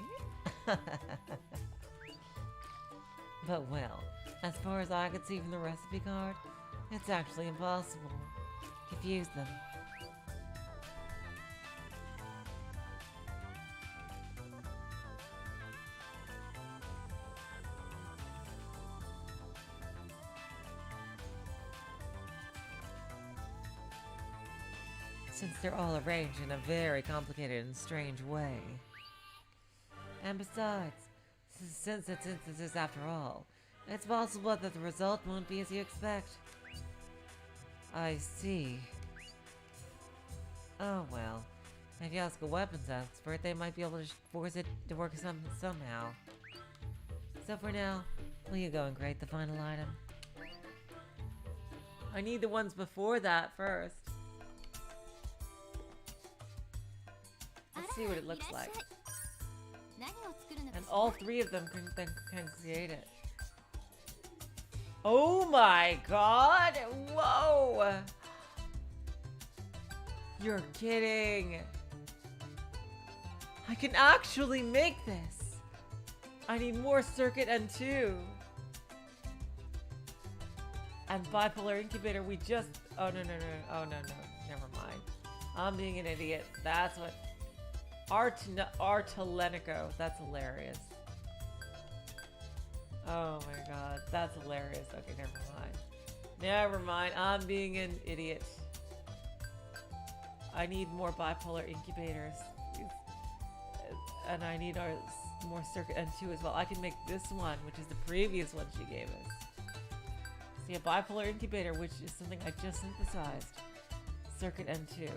But well, as far as I could see from the recipe card, it's actually impossible. confuse them. Since they're all arranged in a very complicated and strange way. And besides, since it's instances after all, it's possible that the result won't be as you expect. I see. Oh well. If you ask a weapons expert, they might be able to force it to work somehow. So for now, will you go and create the final item? I need the ones before that first. Let's see what it looks like. And all three of them can create it. Oh my god! Whoa! You're kidding! I can actually make this! I need more circuit N2! And bipolar incubator, we just... Oh, no. Oh, no. Never mind. I'm being an idiot. That's what... Ar Tonelico. That's hilarious. Oh my god. That's hilarious. Okay, never mind. Never mind. I'm being an idiot. I need more bipolar incubators. And I need more circuit N2 as well. I can make this one, which is the previous one she gave us. See, a bipolar incubator, which is something I just synthesized. Circuit N2.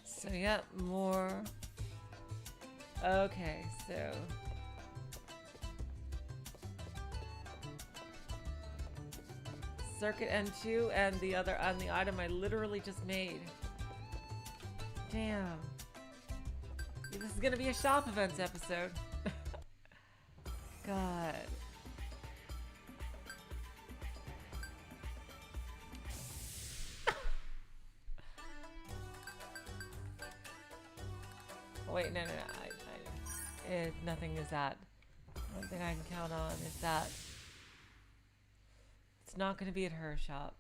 So yeah, more. Okay, so circuit N2 and the other on the item I literally just made. Damn. This is gonna be a shop events episode. God. Wait, no. Nothing is that. One thing I can count on is that it's not going to be at her shop.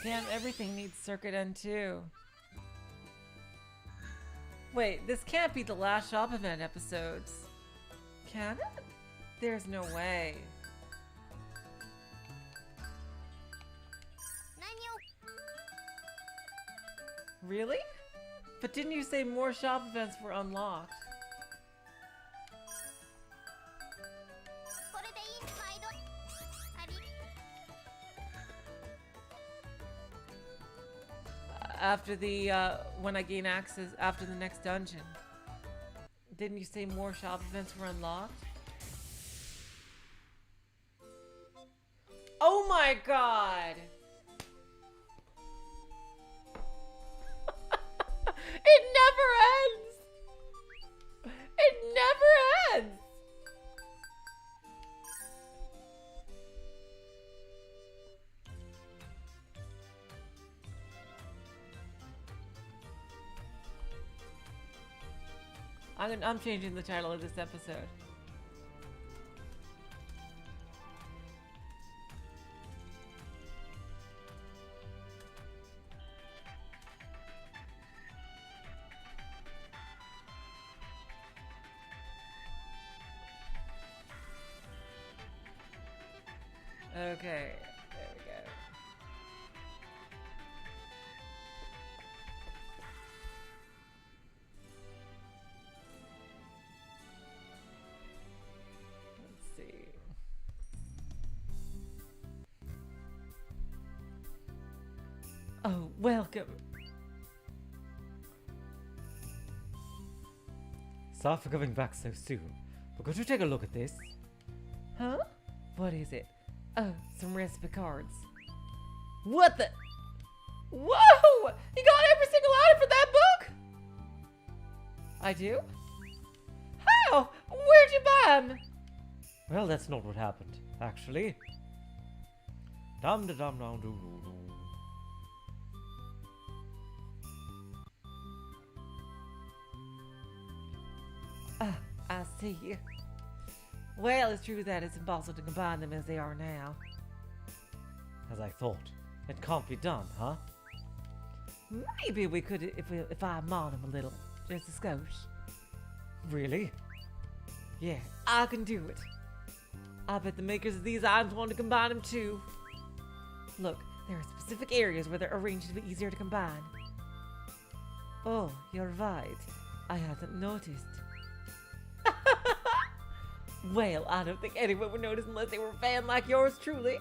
Damn, everything needs circuit N2. Wait, this can't be the last shop event episodes. Can it? There's no way. Really? But didn't you say more shop events were unlocked? After the, when I gain access, after the next dungeon. Didn't you say more shop events were unlocked? Oh my god! It never ends! It never ends! I'm changing the title of this episode. Okay, there we go. Let's see. Oh, welcome. Sorry for coming back so soon, but could you take a look at this? Huh? What is it? Oh, some recipe cards. What the? Whoa! You got every single item for that book? I do? How? Where'd you buy them? Well, that's not what happened, actually. Dum da dum dum doo doo doo. Ah, I see. Well, it's true that it's impossible to combine them as they are now. As I thought. It can't be done, huh? Maybe we could if I mod them a little. Just a skosh. Really? Yeah, I can do it. I bet the makers of these items want to combine them too. Look, there are specific areas where they're arranged to be easier to combine. Oh, you're right. I hadn't noticed. Well, I don't think anyone would notice unless they were a fan like yours truly.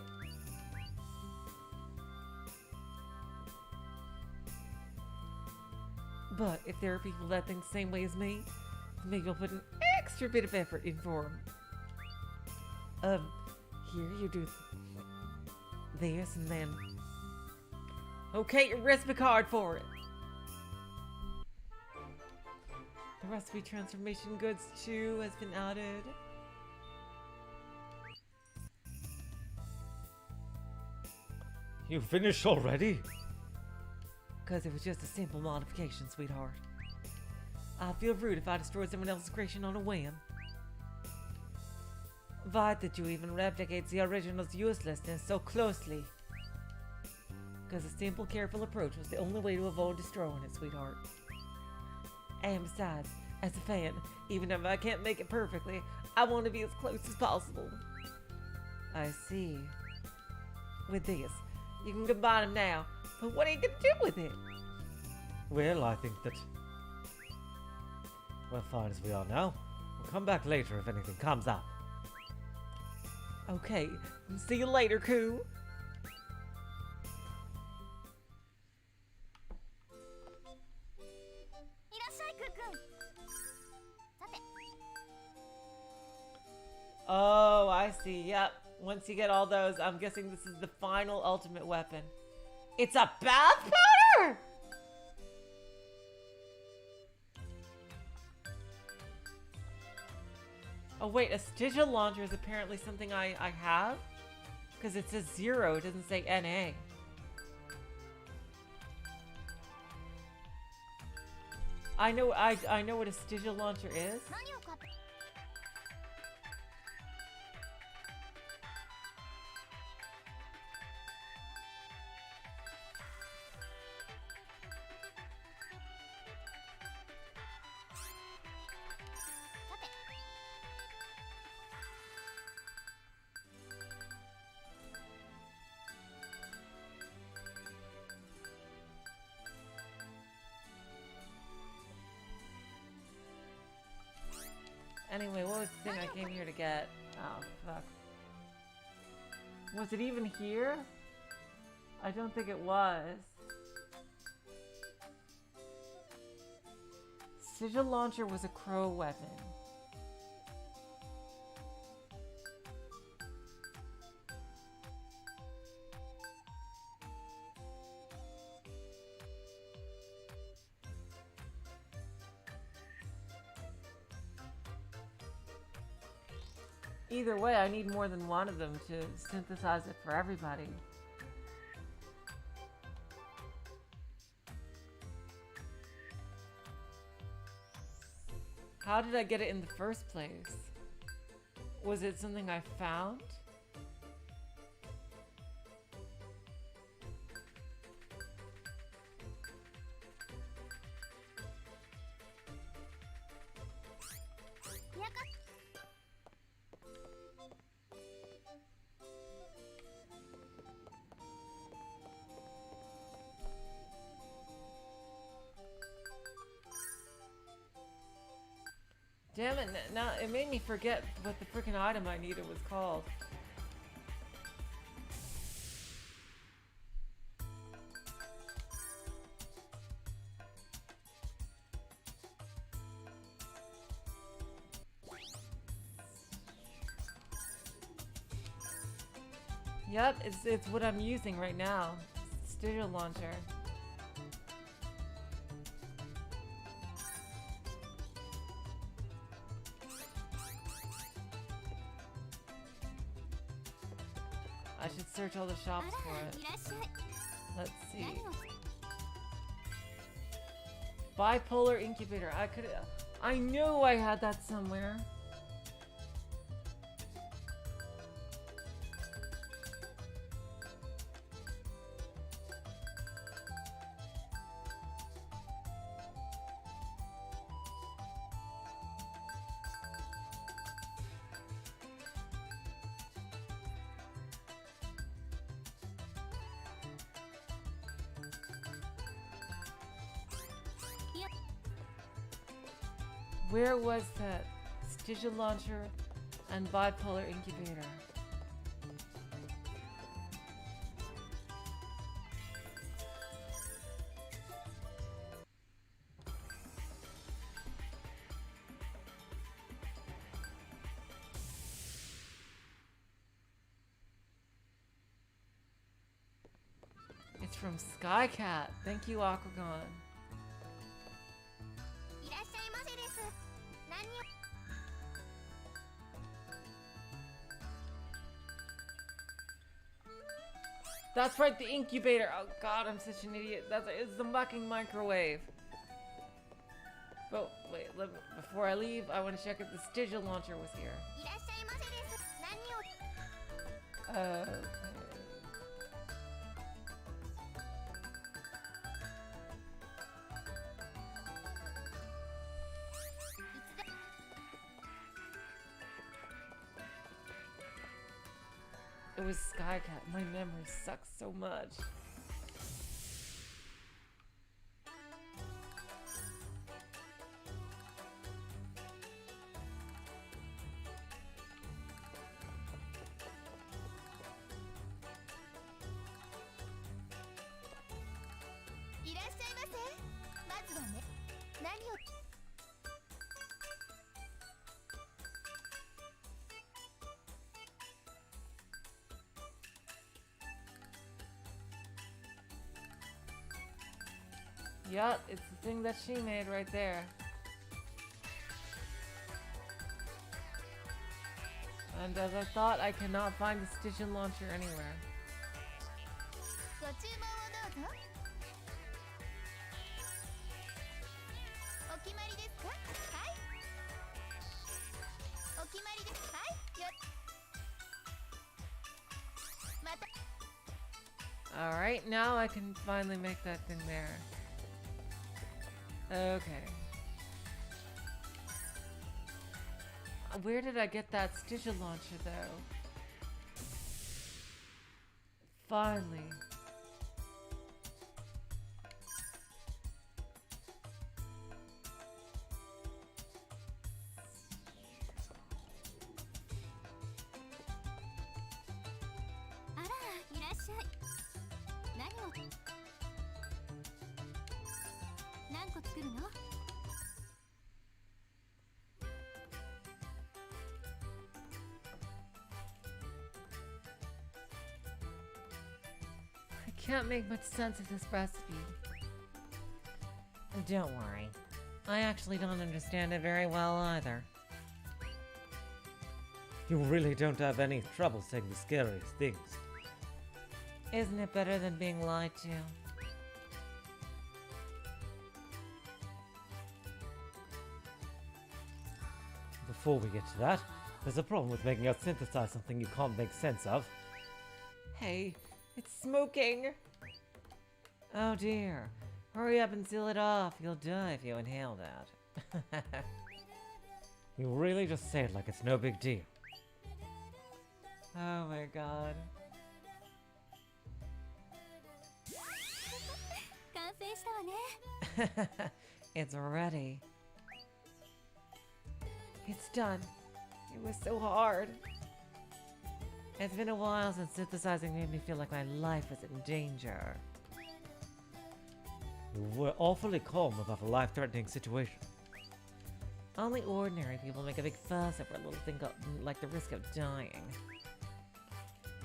But if there are people that think the same way as me, maybe I'll put an extra bit of effort in for them. Here you do this and then... Okay, your recipe card for it. The recipe transformation goods too has been added. You finished already? Because it was just a simple modification, sweetheart. I'd feel rude if I destroyed someone else's creation on a whim. Why did you even replicate the original's uselessness so closely? Because a simple, careful approach was the only way to avoid destroying it, sweetheart. And besides, as a fan, even if I can't make it perfectly, I want to be as close as possible. I see. With this, you can combine them now, but what are you going to do with it? Well, I think that... Well, fine as we are now. We'll come back later if anything comes up. Okay, see you later, Koo. Oh, I see. Yep. Once you get all those, I'm guessing this is the final ultimate weapon. It's a bath powder! Oh wait, a Stygia launcher is apparently something I have? Because it says 0, it doesn't say NA. I know what a Stygia launcher is. Anyway, what was the thing I came here to get? Oh, fuck. Was it even here? I don't think it was. Sigil launcher was a crow weapon. Either way, I need more than one of them to synthesize it for everybody. How did I get it in the first place? Was it something I found? Damn it, now it made me forget what the freaking item I needed was called. Yep, it's what I'm using right now. Stereo launcher. I should search all the shops for it. いらっしゃい。 Let's see. 何を Bipolar incubator. I knew I had that somewhere. Where was that? Stygia launcher and bipolar incubator. It's from Skycat. Thank you, Aquagon. いらっしゃいませです。何を That's right, the incubator. Oh god, I'm such an idiot. It's the fucking microwave. But wait, before I leave, I want to check if the Stygia launcher was here. いらっしゃいませです。何を Okay. It was Skycat. My memory sucks so much. Yup, it's the thing that she made right there. And as I thought, I cannot find the Stygia launcher anywhere. ご注文をどうぞ。お決まりですか？はい。お決まりです。はい。よ。また。Alright, now I can finally make that thing there. Okay. Where did I get that Stygia launcher though? Finally. I can't make much sense of this recipe. Don't worry. I actually don't understand it very well either. You really don't have any trouble saying the scariest things. Isn't it better than being lied to? Before we get to that, there's a problem with making us synthesize something you can't make sense of. Hey, it's smoking! Oh dear. Hurry up and seal it off. You'll die if you inhale that. You really just say it like it's no big deal. Oh my god. 完成したわね。 It's ready. It's done. It was so hard. It's been a while since synthesizing made me feel like my life was in danger. You were awfully calm about a life-threatening situation. Only ordinary people make a big fuss over a little thing like the risk of dying.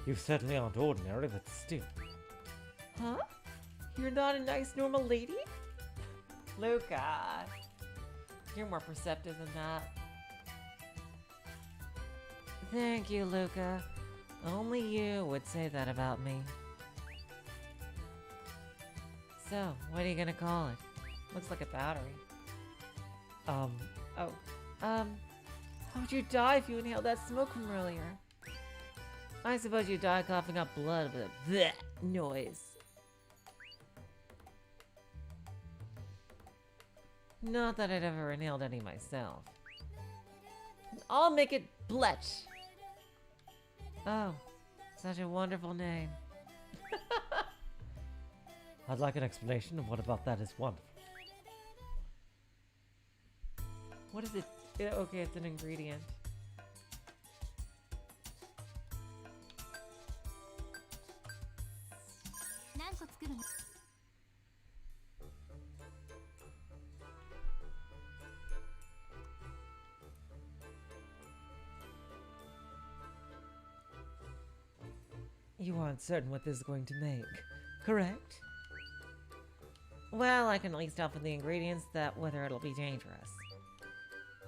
You certainly aren't ordinary, but still. Huh? You're not a nice, normal lady? Luca, you're more perceptive than that. Thank you, Luca. Only you would say that about me. So, what are you gonna call it? Looks like a battery. How'd you die if you inhaled that smoke from earlier? I suppose you die coughing up blood with a bleh noise. Not that I'd ever inhaled any myself. I'll make it Bletch. Oh, such a wonderful name. I'd like an explanation of what about that is wonderful. What is it? Okay, it's an ingredient. You aren't certain what this is going to make, correct? Well, I can at least tell from the ingredients that whether it'll be dangerous.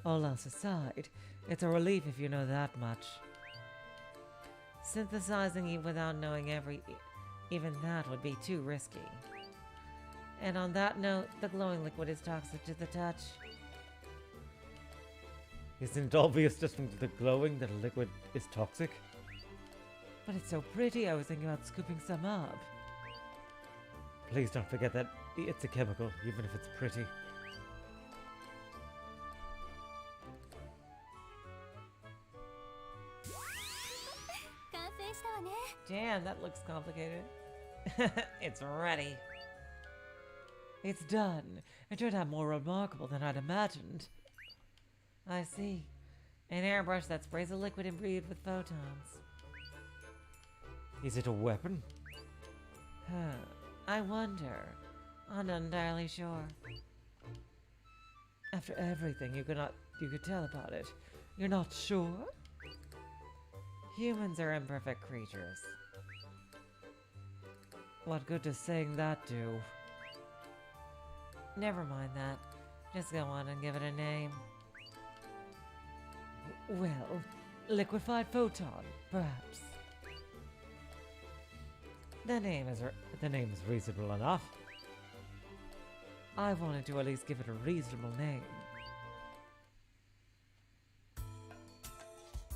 All else aside, it's a relief if you know that much. Synthesizing it without knowing even that would be too risky. And on that note, the glowing liquid is toxic to the touch. Isn't it obvious just from the glowing that a liquid is toxic? But it's so pretty, I was thinking about scooping some up. Please don't forget that it's a chemical, even if it's pretty. Damn, that looks complicated. It's ready. It's done. It turned out more remarkable than I'd imagined. I see. An airbrush that sprays a liquid imbued with photons. Is it a weapon? Huh. I wonder. I'm not entirely sure. After everything you could tell about it, you're not sure? Humans are imperfect creatures. What good does saying that do? Never mind that. Just go on and give it a name. Well, liquefied photon, perhaps. The name is reasonable enough. I wanted to at least give it a reasonable name.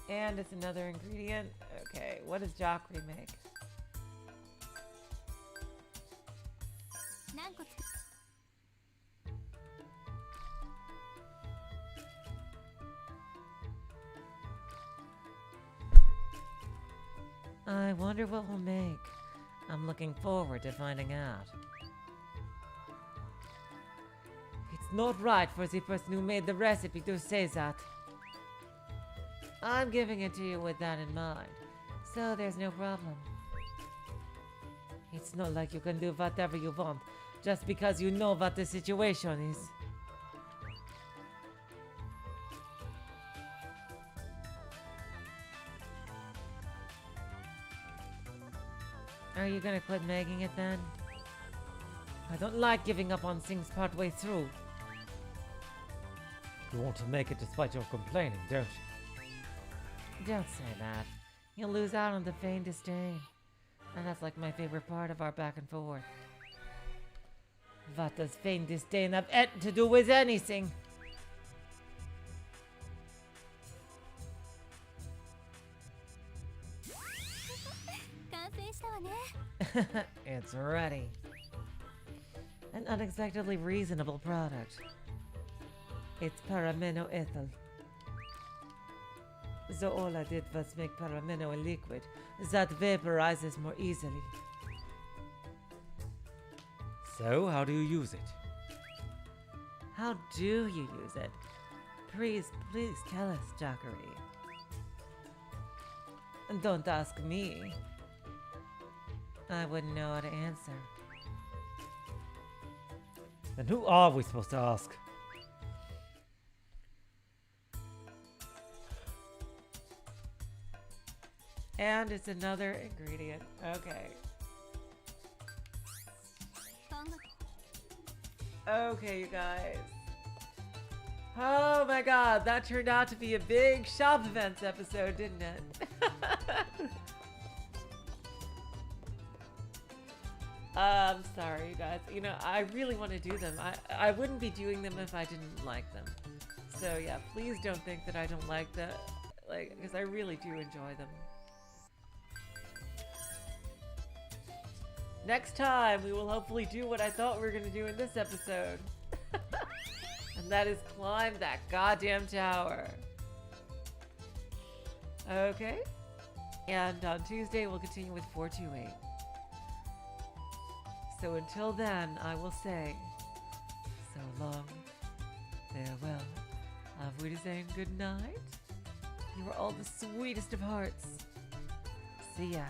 And it's another ingredient. Okay, what does Jackery make? I wonder what we'll make. I'm looking forward to finding out. It's not right for the person who made the recipe to say that. I'm giving it to you with that in mind, so there's no problem. It's not like you can do whatever you want just because you know what the situation is. Are you gonna quit making it then? I don't like giving up on things partway through. You want to make it despite your complaining, don't you? Don't say that. You'll lose out on the vain disdain. And that's like my favorite part of our back and forth. What does vain disdain have to do with anything? It's ready. An unexpectedly reasonable product. It's paraminoethyl. So all I did was make paramino a liquid that vaporizes more easily. So, how do you use it? How do you use it? Please tell us, Jackery. And don't ask me. I wouldn't know how to answer. Then who are we supposed to ask? And it's another ingredient. Okay. Okay, you guys. Oh my god, that turned out to be a big shop events episode, didn't it? I'm sorry, you guys. You know, I really want to do them. I wouldn't be doing them if I didn't like them. So yeah, please don't think that I don't like the, like, because I really do enjoy them. Next time, we will hopefully do what I thought we were going to do in this episode. And that is climb that goddamn tower. Okay. And on Tuesday, we'll continue with 428. So until then, I will say, so long, farewell, auf Wiedersehen, good night. You are all the sweetest of hearts. See ya.